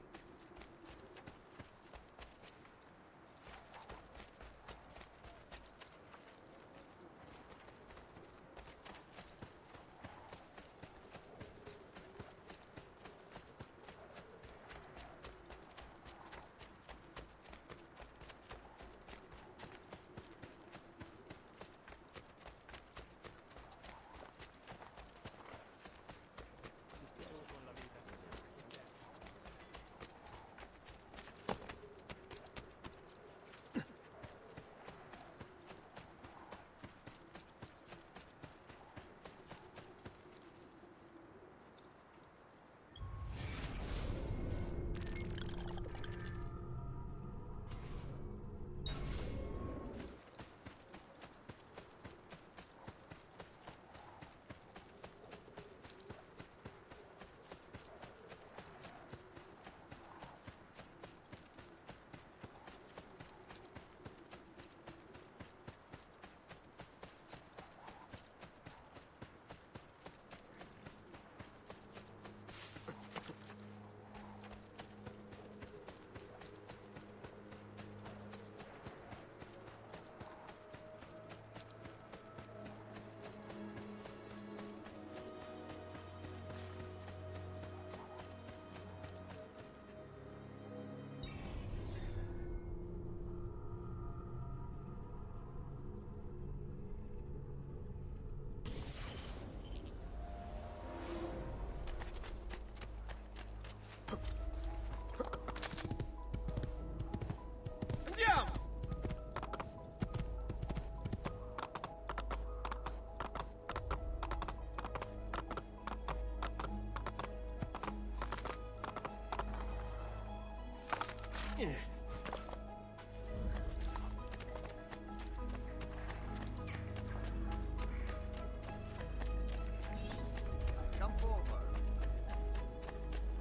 Speaker 9: Come forward.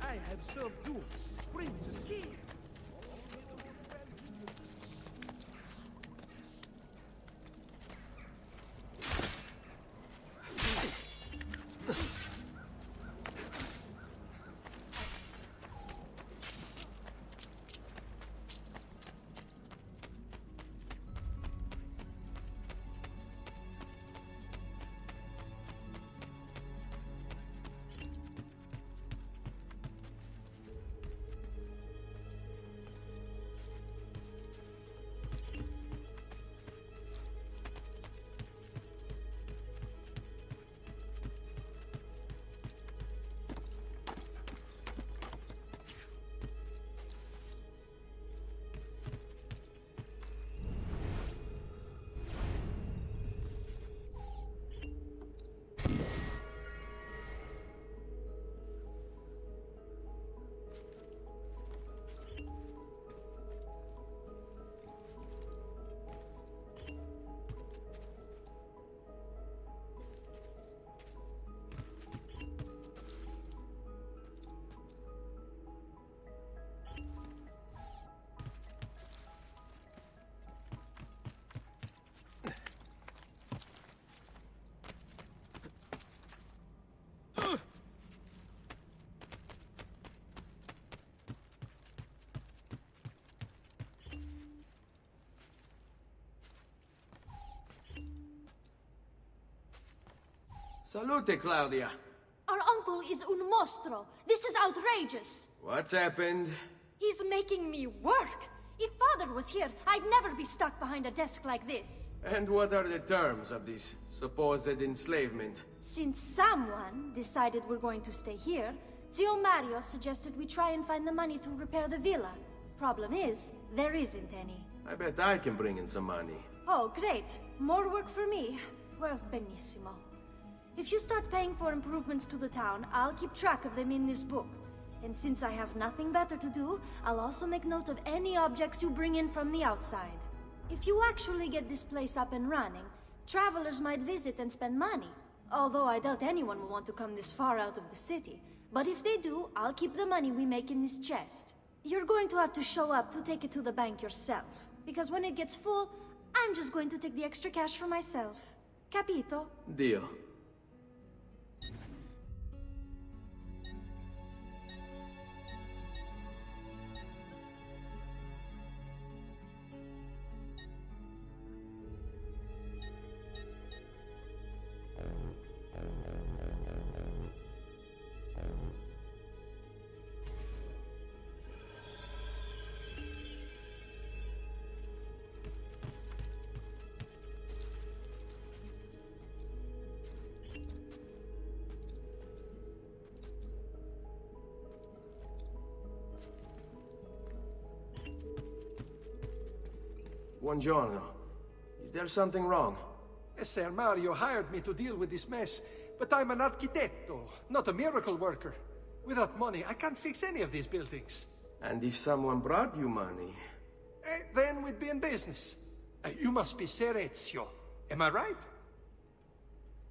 Speaker 9: I have served dukes, princes, kings.
Speaker 8: Salute, Claudia.
Speaker 11: Our uncle is un mostro. This is outrageous.
Speaker 8: What's happened?
Speaker 11: He's making me work. If father was here, I'd never be stuck behind a desk like this.
Speaker 8: And what are the terms of this supposed enslavement?
Speaker 11: Since someone decided we're going to stay here, Zio Mario suggested we try and find the money to repair the villa. Problem is, there isn't any.
Speaker 8: I bet I can bring in some money.
Speaker 11: Oh, great. More work for me. Well, benissimo. If you start paying for improvements to the town, I'll keep track of them in this book. And since I have nothing better to do, I'll also make note of any objects you bring in from the outside. If you actually get this place up and running, travelers might visit and spend money. Although I doubt anyone will want to come this far out of the city. But if they do, I'll keep the money we make in this chest. You're going to have to show up to take it to the bank yourself. Because when it gets full, I'm just going to take the extra cash for myself. Capito?
Speaker 8: Deal. Buongiorno. Is there something wrong?
Speaker 9: Ser Mario hired me to deal with this mess, but I'm an architetto, not a miracle worker. Without money, I can't fix any of these buildings.
Speaker 8: And if someone brought you money?
Speaker 9: Then we'd be in business. You must be Ser Ezio. Am I right?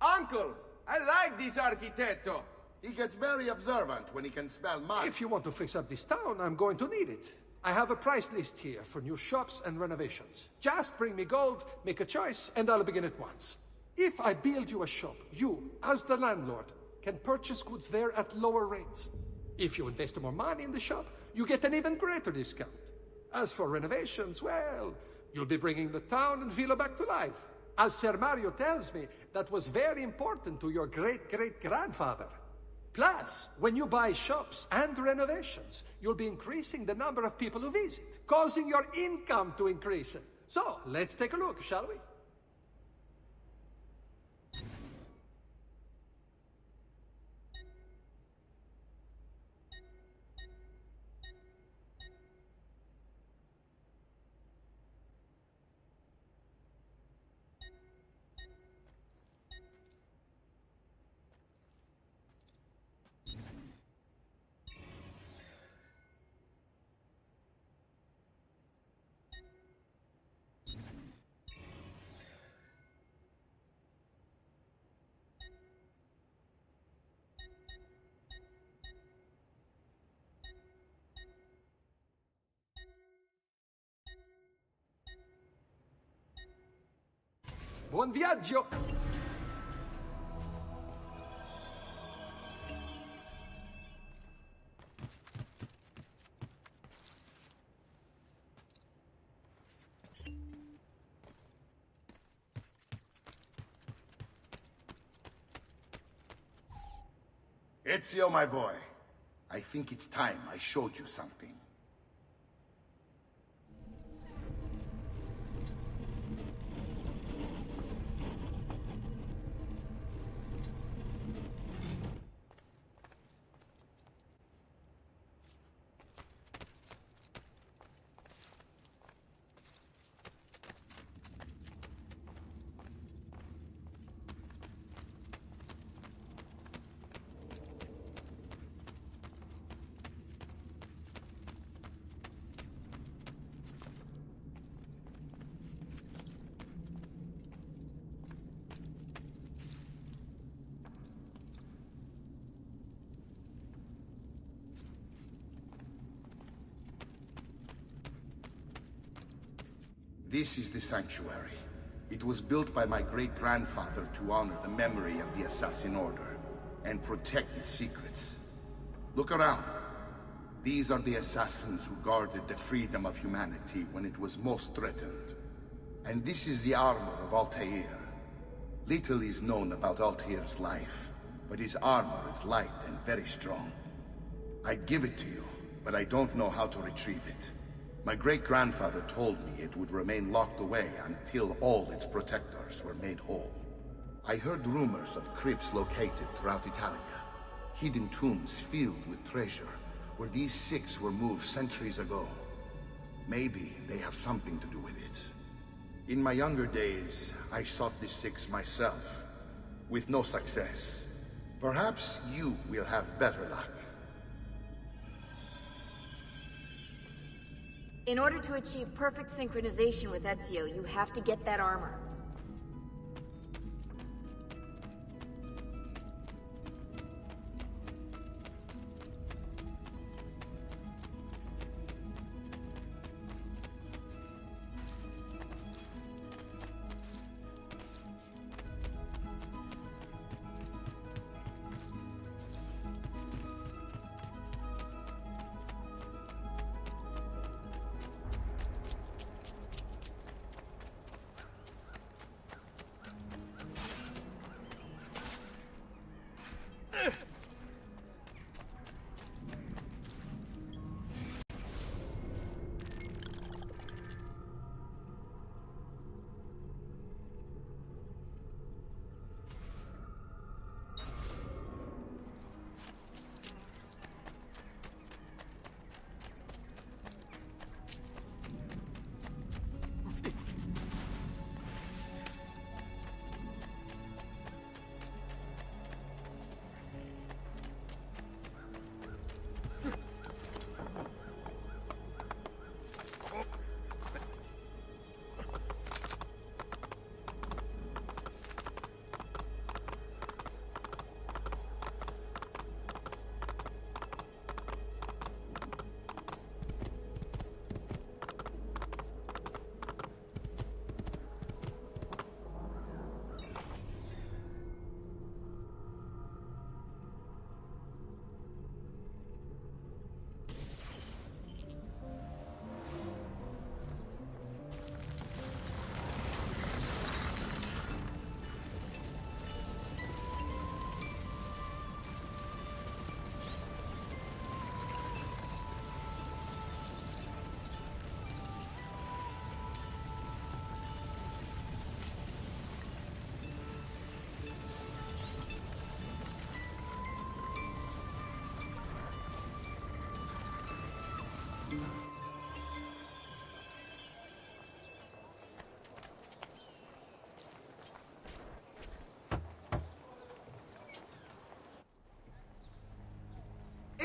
Speaker 18: Uncle, I like this architetto.
Speaker 1: He gets very observant when he can smell mud.
Speaker 9: If you want to fix up this town, I'm going to need it. I have a price list here for new shops and renovations. Just bring me gold, make a choice, and I'll begin at once. If I build you a shop, you, as the landlord, can purchase goods there at lower rates. If you invest more money in the shop, you get an even greater discount. As for renovations, well, you'll be bringing the town and villa back to life. As Ser Mario tells me, that was very important to your great-great-grandfather. Plus, when you buy shops and renovations, you'll be increasing the number of people who visit, causing your income to increase. So, let's take a look, shall we? Buon viaggio!
Speaker 1: Ezio, my boy. I think it's time I showed you something. This is the sanctuary. It was built by my great-grandfather to honor the memory of the Assassin Order and protect its secrets. Look around. These are the assassins who guarded the freedom of humanity when it was most threatened. And this is the armor of Altair. Little is known about Altair's life, but his armor is light and very strong. I'd give it to you, but I don't know how to retrieve it. My great-grandfather told me it would remain locked away until all its protectors were made whole. I heard rumors of crypts located throughout Italia, hidden tombs filled with treasure, where these six were moved centuries ago. Maybe they have something to do with it. In my younger days, I sought the six myself, with no success. Perhaps you will have better luck.
Speaker 20: In order to achieve perfect synchronization with Ezio, you have to get that armor.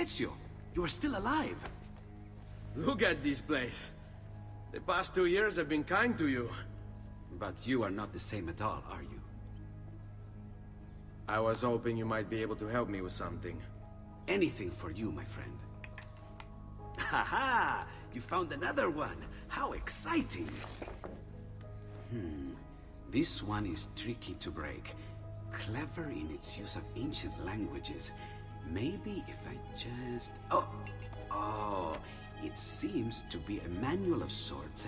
Speaker 21: Ezio, you are still alive.
Speaker 8: Look at this place. The past 2 years have been kind to you.
Speaker 21: But you are not the same at all, are you?
Speaker 8: I was hoping you might be able to help me with something.
Speaker 21: Anything for you, my friend. Ha! You found another one! How exciting! This one is tricky to break. Clever in its use of ancient languages. Maybe if I just... Oh, it seems to be a manual of sorts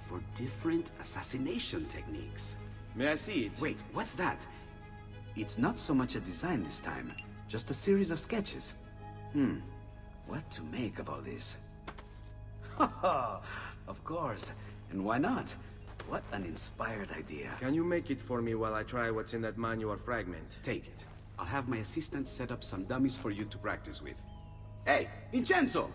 Speaker 21: for different assassination techniques.
Speaker 8: May I see it?
Speaker 21: Wait, what's that? It's not so much a design this time, just a series of sketches. What to make of all this? Of course, and why not? What an inspired idea.
Speaker 8: Can you make it for me while I try what's in that manual fragment?
Speaker 21: Take it. I'll have my assistant set up some dummies for you to practice with. Hey, Vincenzo!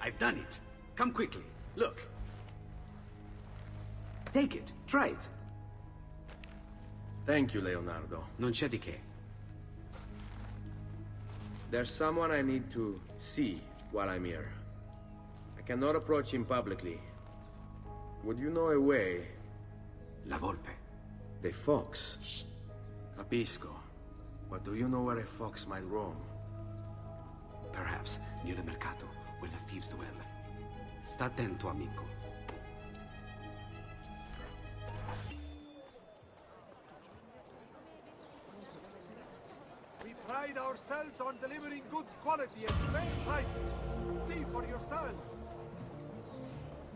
Speaker 21: I've done it. Come quickly. Look. Take it. Try it.
Speaker 8: Thank you, Leonardo.
Speaker 21: Non c'è di che.
Speaker 8: There's someone I need to see while I'm here. I cannot approach him publicly. Would you know a way?
Speaker 21: La Volpe.
Speaker 8: The fox. Shh. Capisco. But do you know where a fox might roam?
Speaker 21: Perhaps near the Mercato, where the thieves dwell. Sta attento, amico.
Speaker 15: We pride ourselves on delivering good quality at fair prices. See for yourselves.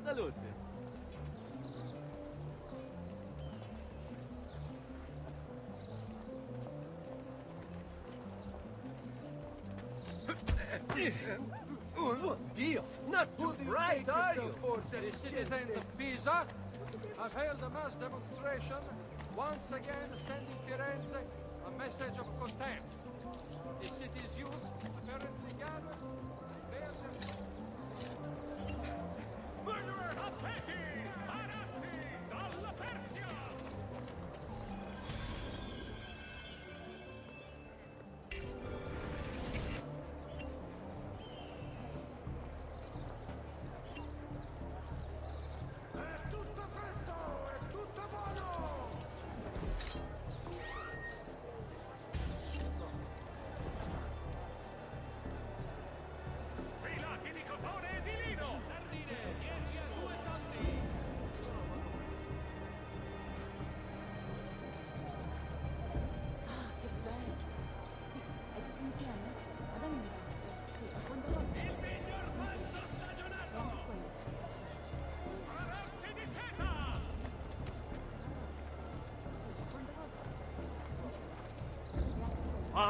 Speaker 2: Salute.
Speaker 15: Oh, Dio! Not too bright, are you? For the citizens of Pisa, I've held a mass demonstration, once again sending Firenze a message of contempt. The city's youth apparently gathered to bear their... Murderer! Attacky! Parazzi! Dalla Persia!
Speaker 2: Filati di cotone e di lino! Sardine, 10 a 2 soldi!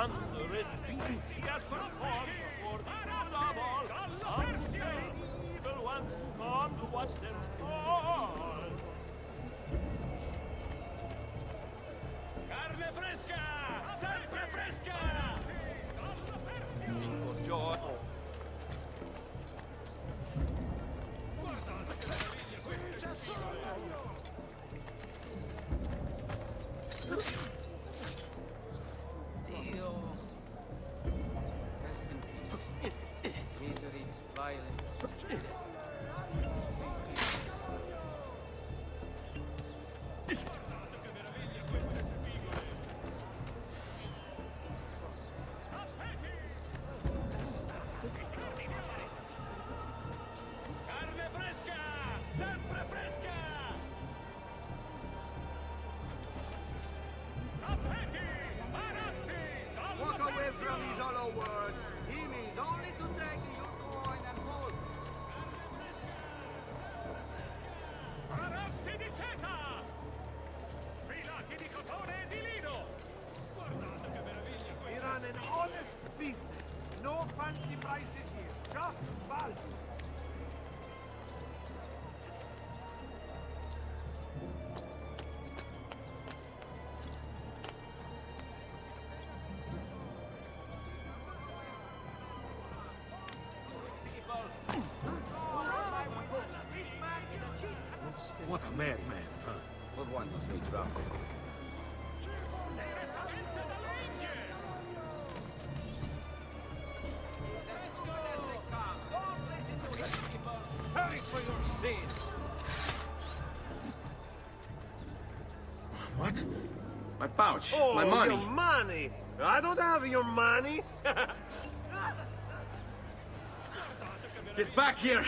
Speaker 4: thunderous deeds he has performed for the good of all. Unchain evil ones who come to watch them fall. Carne fresca! Sempre fresca! Sing for joy.
Speaker 2: Dio. Rest in peace. Misery, violence.
Speaker 4: Carne fresca! Sempre fresca!
Speaker 15: Walk away from his hollow words. He means only to take your coin and hold.
Speaker 4: Arazzi di seta! Filati di cotone e di lino! Guardate che meraviglia questa!
Speaker 15: We run an honest business. No fancy prices here. Just value.
Speaker 6: What a madman, huh? What one must we drop?
Speaker 4: Pay for your sins!
Speaker 6: What? My pouch.
Speaker 18: Oh,
Speaker 6: my money.
Speaker 18: your money! I don't have your money!
Speaker 6: Get back here!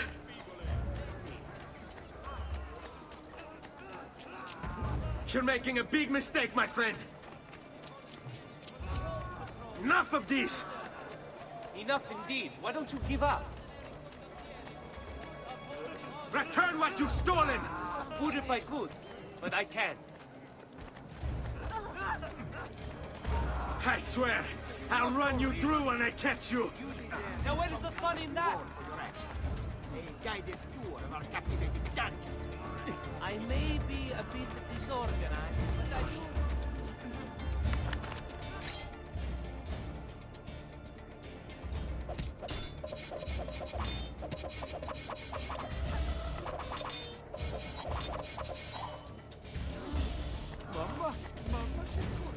Speaker 6: You're making a big mistake, my friend! Enough of this!
Speaker 4: Enough indeed. Why don't you give up?
Speaker 6: Return what you've stolen!
Speaker 4: Would if I could, but I can't.
Speaker 6: I swear, I'll run you through when I catch you!
Speaker 4: Now where is the fun in that?
Speaker 15: A guided tour of our captivating dungeon.
Speaker 4: I may be a bit disorganized, but I do.
Speaker 15: Mamma sicuro.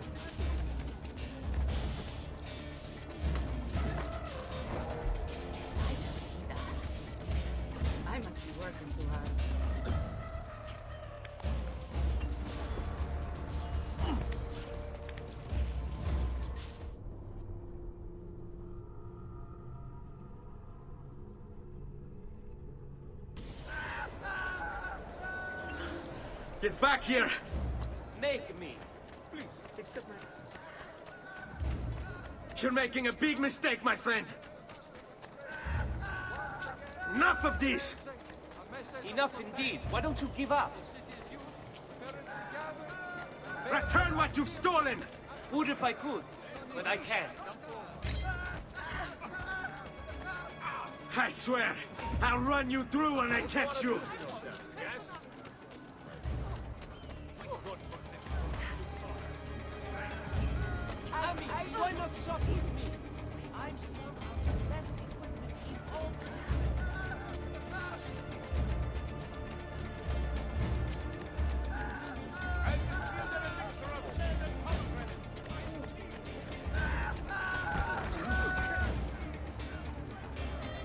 Speaker 10: I must be working too hard.
Speaker 6: Get back here!
Speaker 4: Make me. Please, accept my...
Speaker 6: You're making a big mistake, my friend! Enough of this!
Speaker 4: Enough indeed. Why don't you give up?
Speaker 6: Return what you've stolen!
Speaker 4: Would if I could, but I can't.
Speaker 6: I swear, I'll run you through when I catch you!
Speaker 4: Why not suck with me? I'm somehow the best equipment in all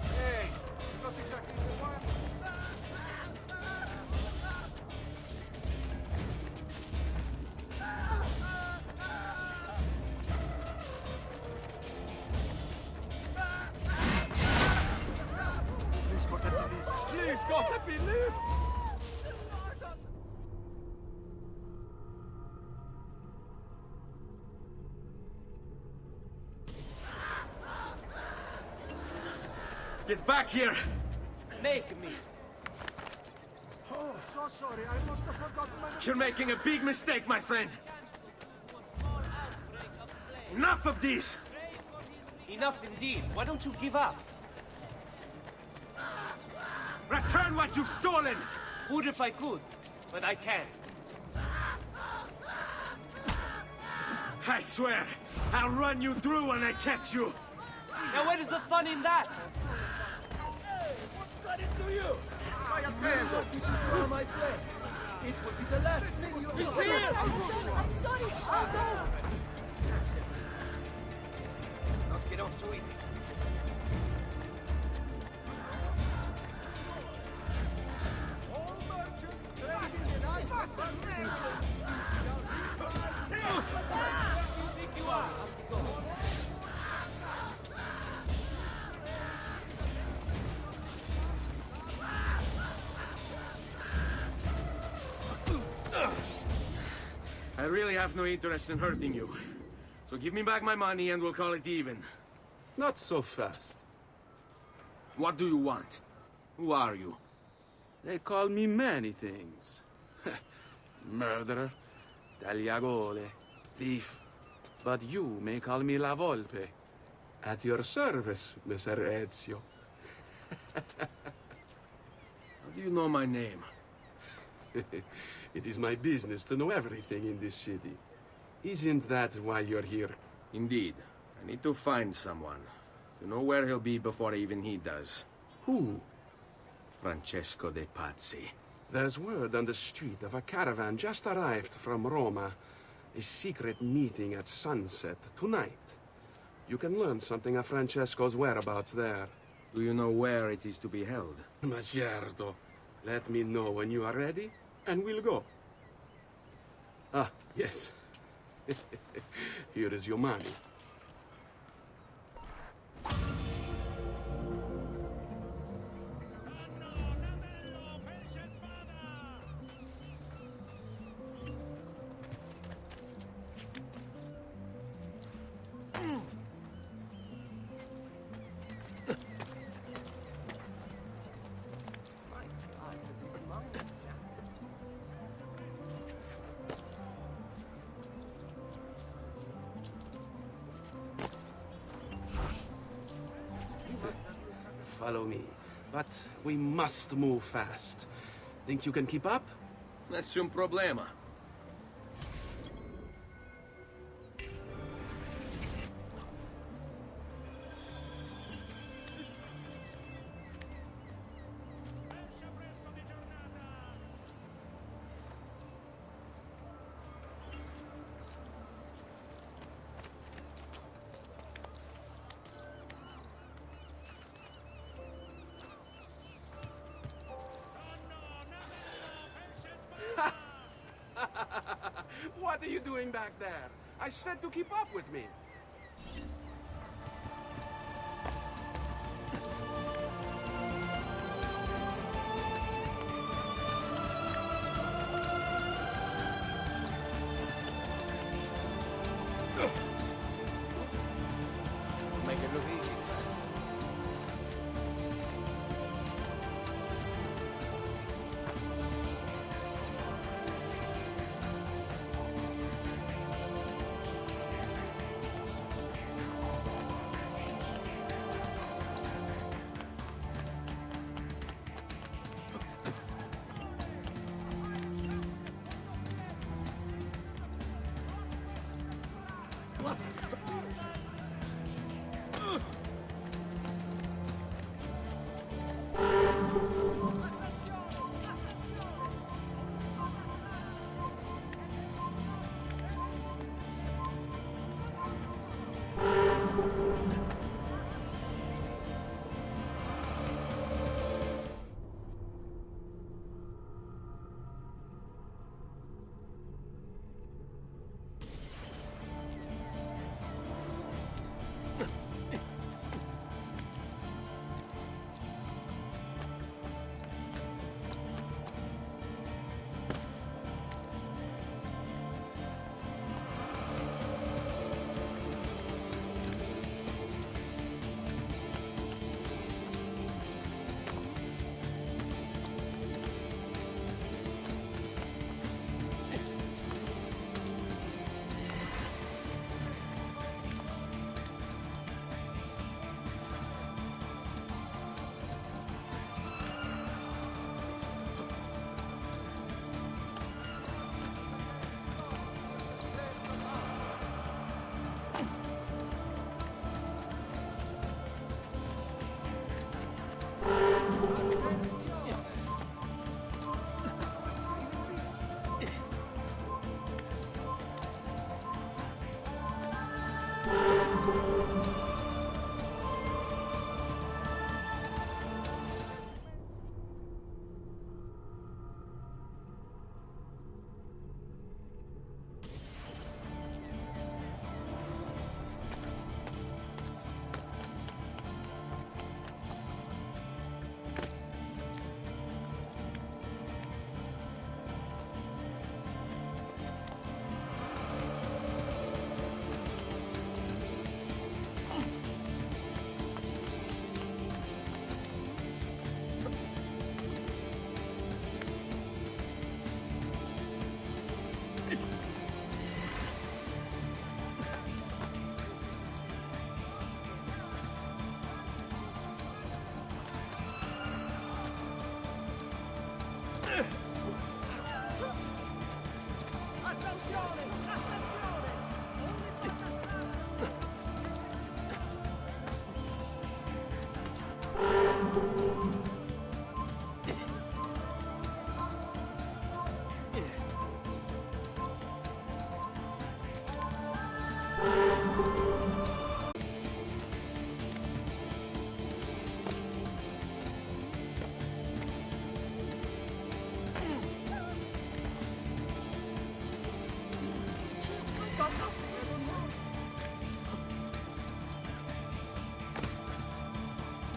Speaker 15: Hey, not exactly the one. Please, God, let me live!
Speaker 6: Get back here!
Speaker 4: Make me.
Speaker 15: Oh, so sorry. I must have forgotten my...
Speaker 6: You're making a big mistake, my friend! Enough of this!
Speaker 15: Enough indeed. Why don't you give up?
Speaker 8: Return what you've stolen!
Speaker 15: Would if I could, but I can't.
Speaker 8: I swear, I'll run you through when I catch you!
Speaker 15: Now where is the fun in that?
Speaker 4: What's got into you?
Speaker 15: My attendo!
Speaker 4: From my friend. It would be the last thing you
Speaker 15: He's here!
Speaker 4: I'm sorry! Oh, no!
Speaker 15: Not get off so easy.
Speaker 4: All merchants trading in Western
Speaker 15: Think you are?
Speaker 8: I really have no interest in hurting you. So give me back my money and we'll call it even.
Speaker 12: Not so fast.
Speaker 8: What do you want? Who are you?
Speaker 12: They call me many things. Murderer, tagliagole, thief. But you may call me La Volpe. At your service, Messer Ezio.
Speaker 8: How do you know my name?
Speaker 12: It is my business to know everything in this city. Isn't that why you're here?
Speaker 8: Indeed. I need to find someone. To know where he'll be before even he does.
Speaker 12: Who?
Speaker 8: Francesco de Pazzi.
Speaker 12: There's word on the street of a caravan just arrived from Roma. A secret meeting at sunset tonight. You can learn something of Francesco's whereabouts there.
Speaker 8: Do you know where it is to be held?
Speaker 12: Ma certo. Let me know when you are ready, and we'll go. Ah, yes. Here is your money. Follow me. But we must move fast. Think you can keep up?
Speaker 8: Nessun problema.
Speaker 12: What are you doing back there? I said to keep up with me.
Speaker 2: Make it look easy.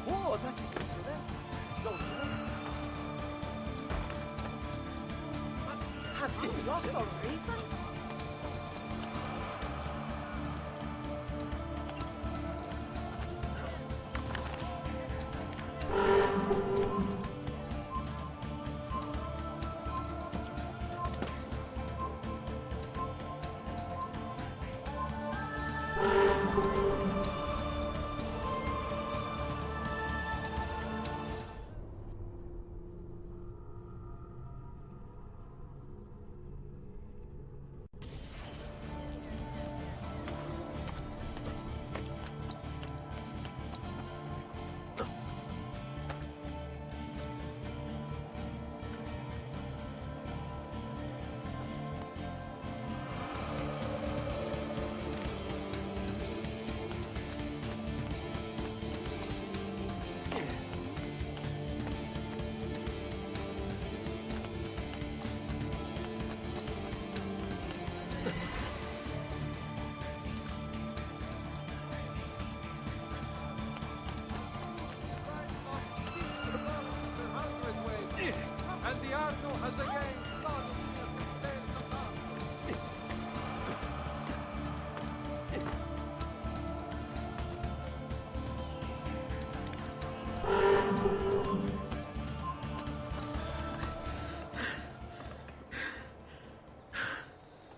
Speaker 15: Oh, that is for this. Don't you? Have you lost our reason? And the Arno has again flooded the tales of love.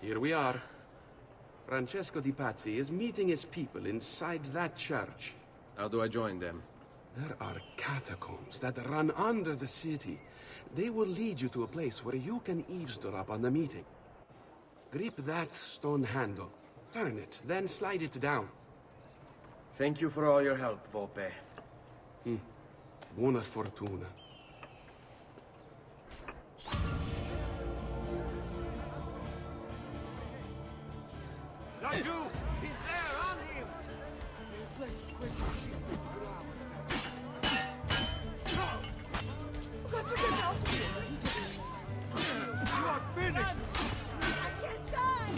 Speaker 12: Here we are. Francesco Di Pazzi is meeting his people inside that church.
Speaker 8: How do I join them?
Speaker 12: There are catacombs that run under the city. They will lead you to a place where you can eavesdrop on the meeting. Grip that stone handle. Turn it, then slide it down.
Speaker 8: Thank you for all your help, Volpe.
Speaker 12: Buona fortuna.
Speaker 15: Laggiù! He's there, on him! Got to get out of here! You are finished!
Speaker 11: I can't die!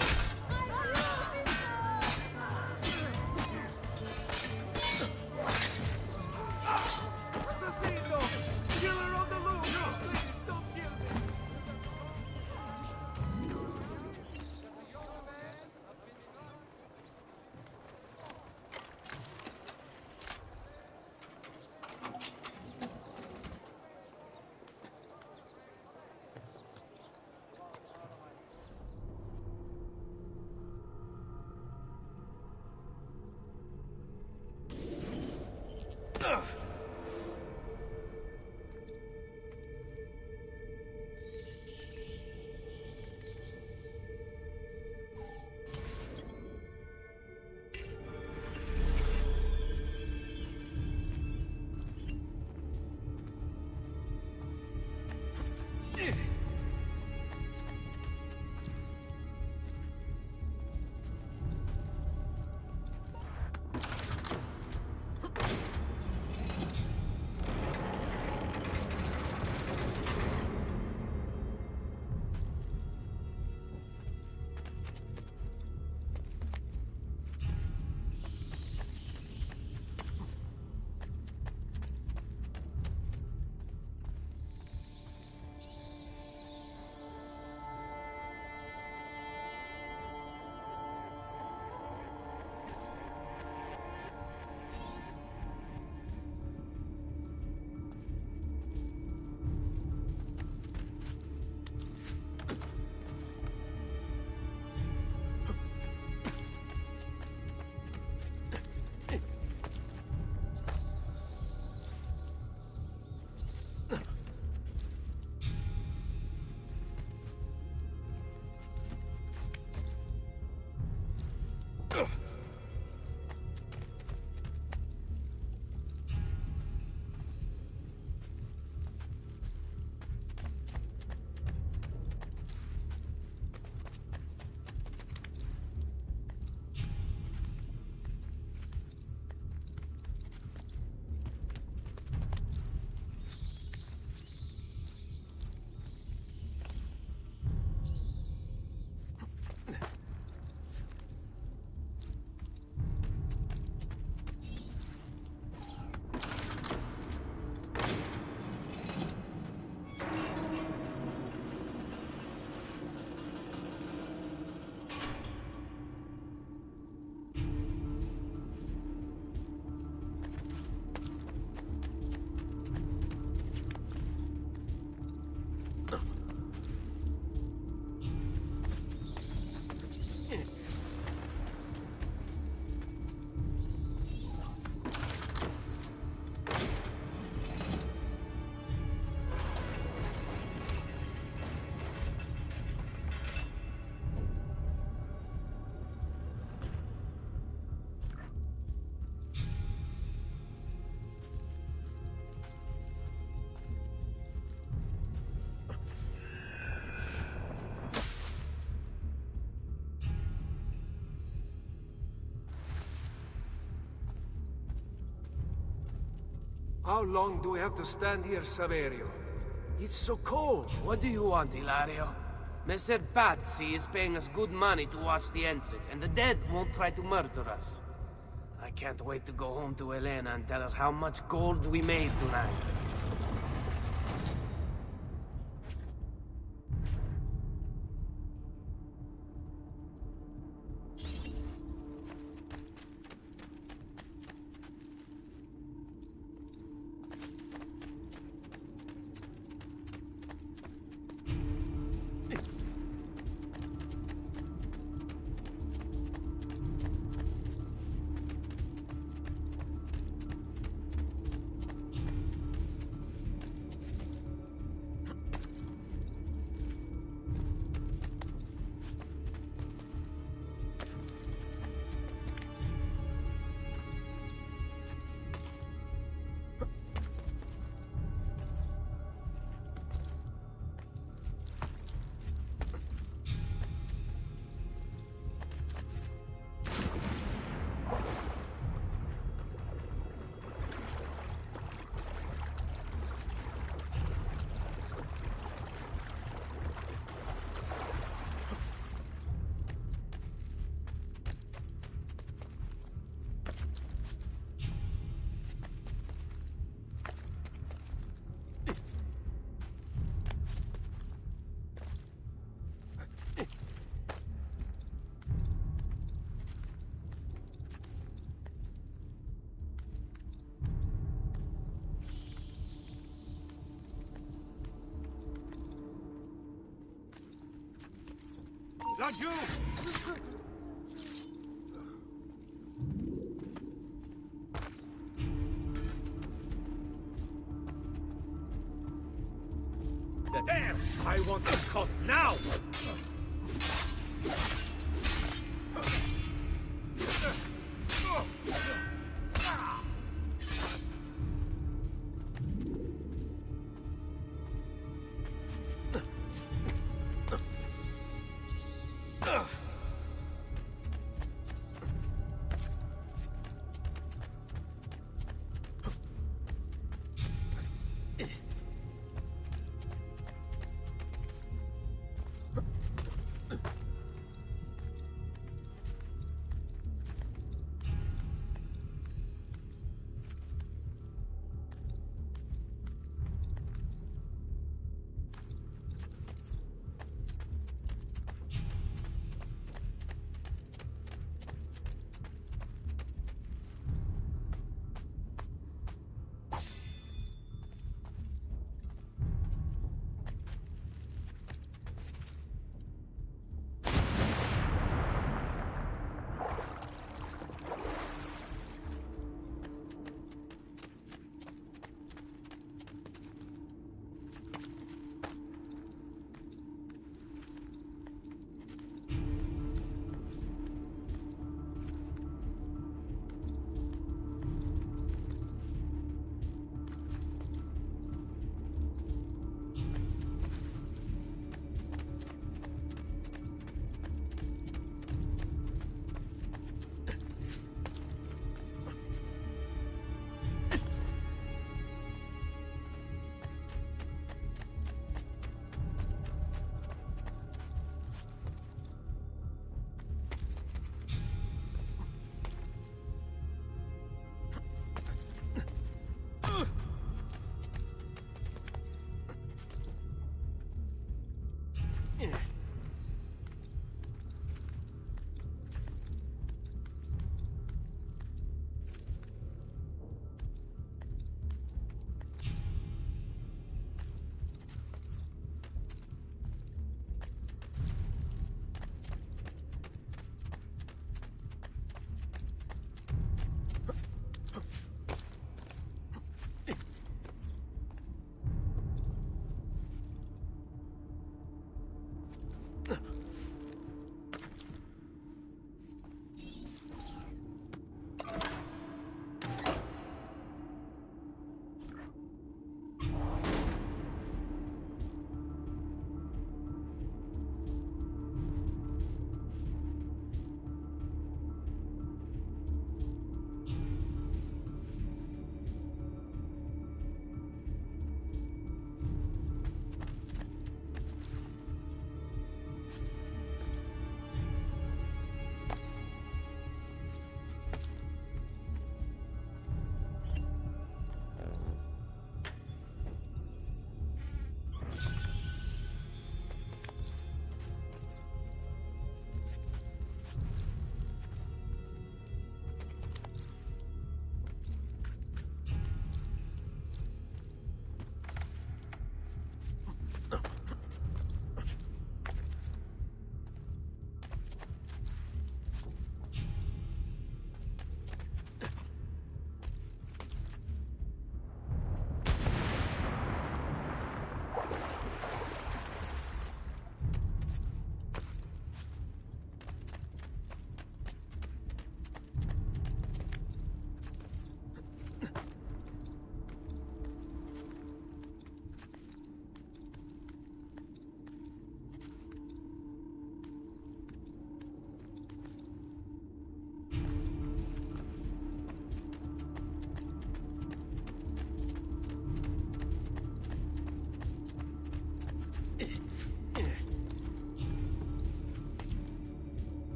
Speaker 15: Assassino! Killer on the loose! Please, don't kill me! How long do we have to stand here, Saverio?
Speaker 3: It's so cold. What do you want, Hilario? Messer Pazzi is paying us good money to watch the entrance, and the dead won't try to murder us. I can't wait to go home to Elena and tell her how much gold we made tonight.
Speaker 15: Laggiù! There! I want this cut now!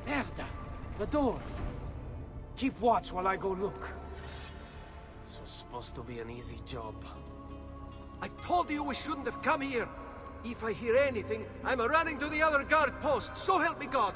Speaker 3: Merda! The door! Keep watch while I go look. This was supposed to be an easy job.
Speaker 15: I told you we shouldn't have come here. If I hear anything, I'm running to the other guard post, so help me God!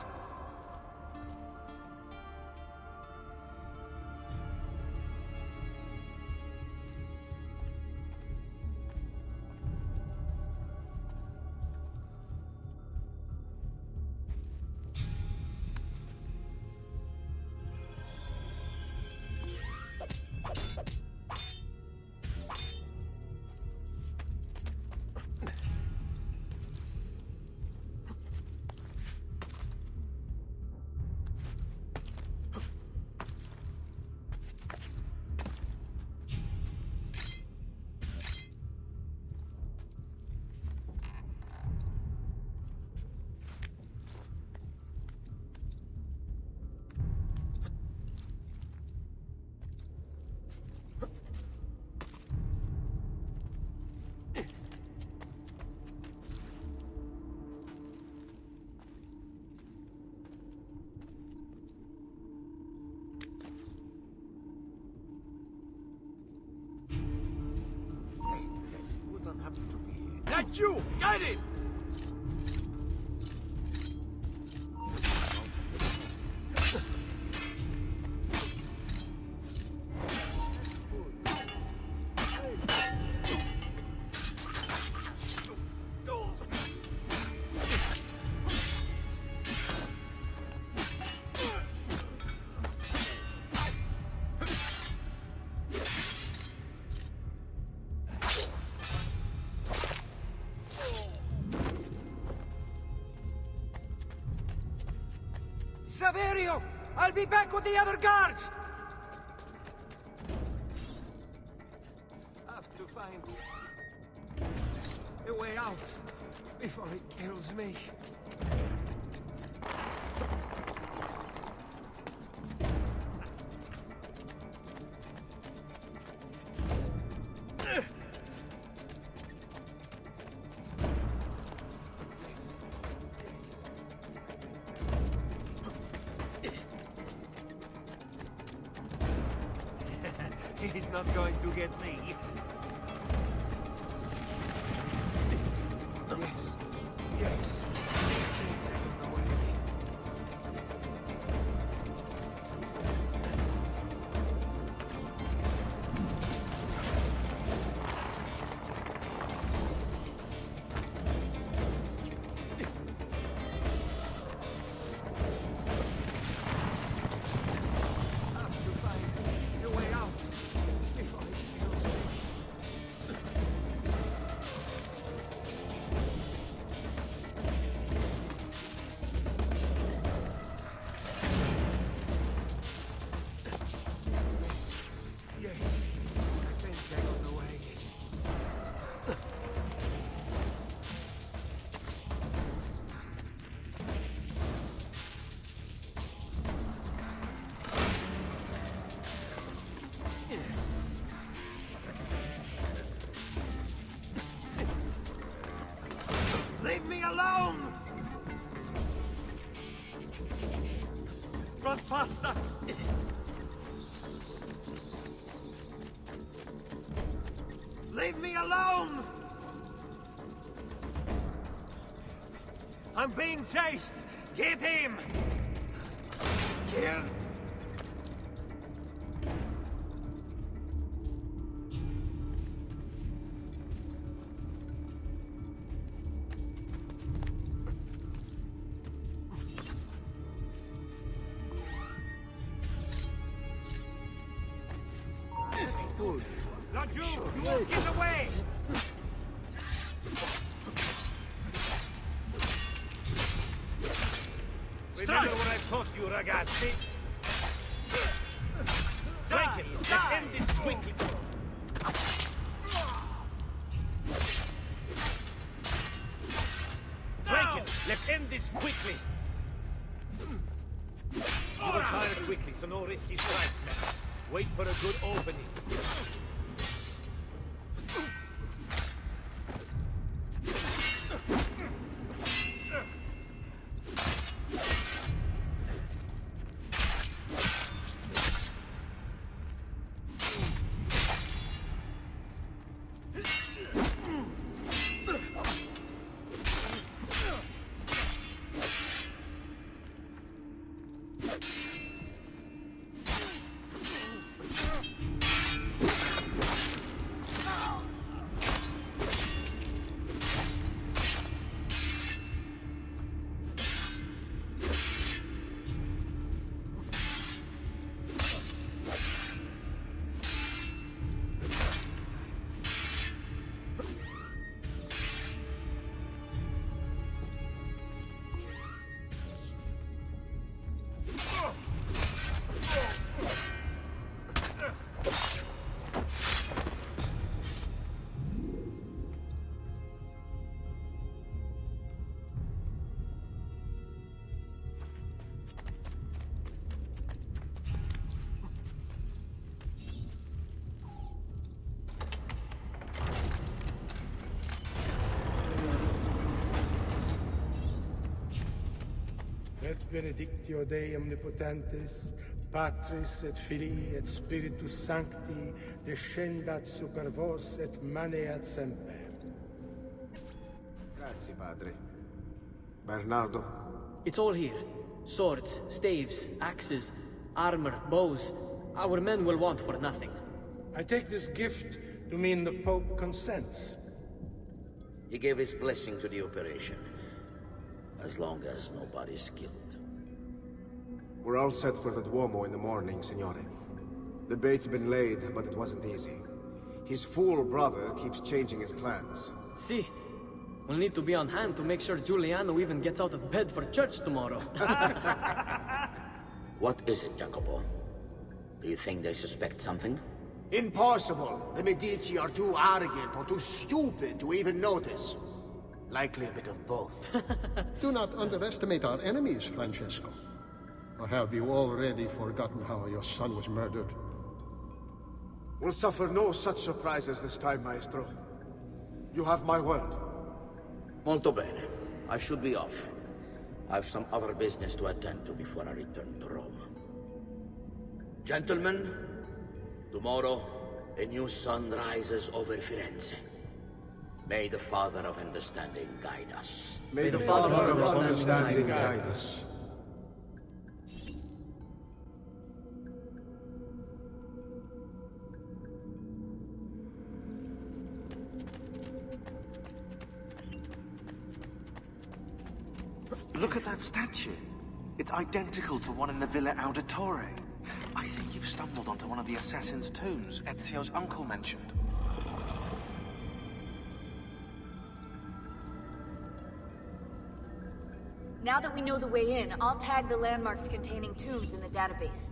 Speaker 18: That's you! Get it!
Speaker 15: Saverio! I'll be back with the other guards! Have to find a way out before it kills me.
Speaker 18: He's not going to get me.
Speaker 15: Yes. Yes.
Speaker 18: Leave me alone! Run faster! Leave me alone! I'm being chased! Get him! Kill! Not you! You won't get away! Remember what I've taught you, ragazzi? Franklin, let's end this quickly. Franklin, let's end this quickly. You will tire quickly, so no risky strikes now. Wait for a good opening.
Speaker 14: Et benedictio Dei omnipotentis, Patris et Filii et Spiritus Sancti, descendat super vos et maneat semper.
Speaker 17: Grazie, Padre. Bernardo?
Speaker 2: It's all here. Swords, staves, axes, armor, bows. Our men will want for nothing.
Speaker 14: I take this gift to mean the Pope consents.
Speaker 16: He gave his blessing to the operation, as long as nobody's killed.
Speaker 17: We're all set for the Duomo in the morning, Signore. The bait's been laid, but it wasn't easy. His fool brother keeps changing his plans.
Speaker 2: See, we'll need to be on hand to make sure Giuliano even gets out of bed for church tomorrow.
Speaker 16: What is it, Jacopo? Do you think they suspect something?
Speaker 17: Impossible! The Medici are too arrogant or too stupid to even notice. Likely a bit of both.
Speaker 5: Do not underestimate our enemies, Francesco. Or have you already forgotten how your son was murdered?
Speaker 17: We'll suffer no such surprises this time, Maestro. You have my word.
Speaker 16: Molto bene. I should be off. I've some other business to attend to before I return to Rome. Gentlemen, tomorrow, a new sun rises over Firenze. May the Father of Understanding guide us.
Speaker 17: May the Father of Understanding guide us.
Speaker 22: Look at that statue. It's identical to one in the Villa Auditore. I think you've stumbled onto one of the assassin's tombs Ezio's uncle mentioned.
Speaker 20: Now that we know the way in, I'll tag the landmarks containing tombs in the database.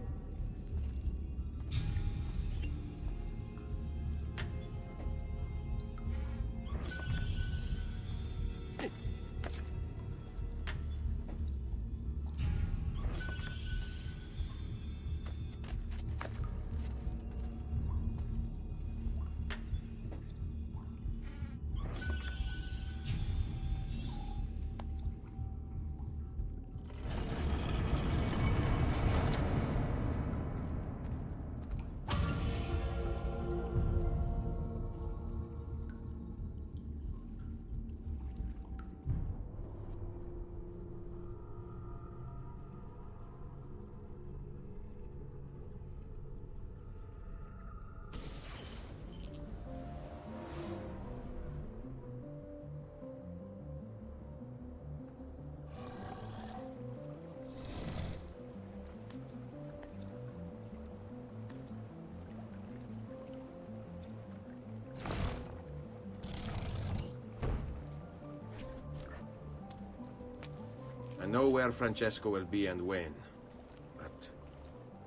Speaker 6: I know where Francesco will be and when, but...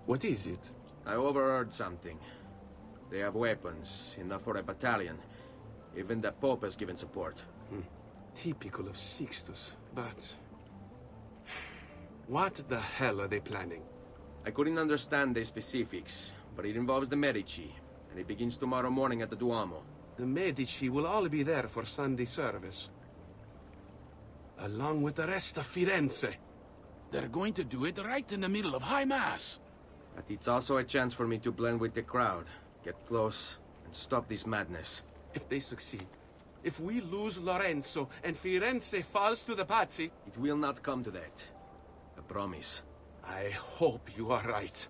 Speaker 12: What is it?
Speaker 6: I overheard something. They have weapons, enough for a battalion. Even the Pope has given support.
Speaker 12: Typical of Sixtus, but... What the hell are they planning?
Speaker 6: I couldn't understand the specifics, but it involves the Medici, and it begins tomorrow morning at the Duomo.
Speaker 12: The Medici will all be there for Sunday service. Along with the rest of Firenze.
Speaker 23: They're going to do it right in the middle of High Mass.
Speaker 6: But it's also a chance for me to blend with the crowd, get close, and stop this madness.
Speaker 12: If they succeed, if we lose Lorenzo and Firenze falls to the Pazzi...
Speaker 6: It will not come to that. I promise.
Speaker 12: I hope you are right.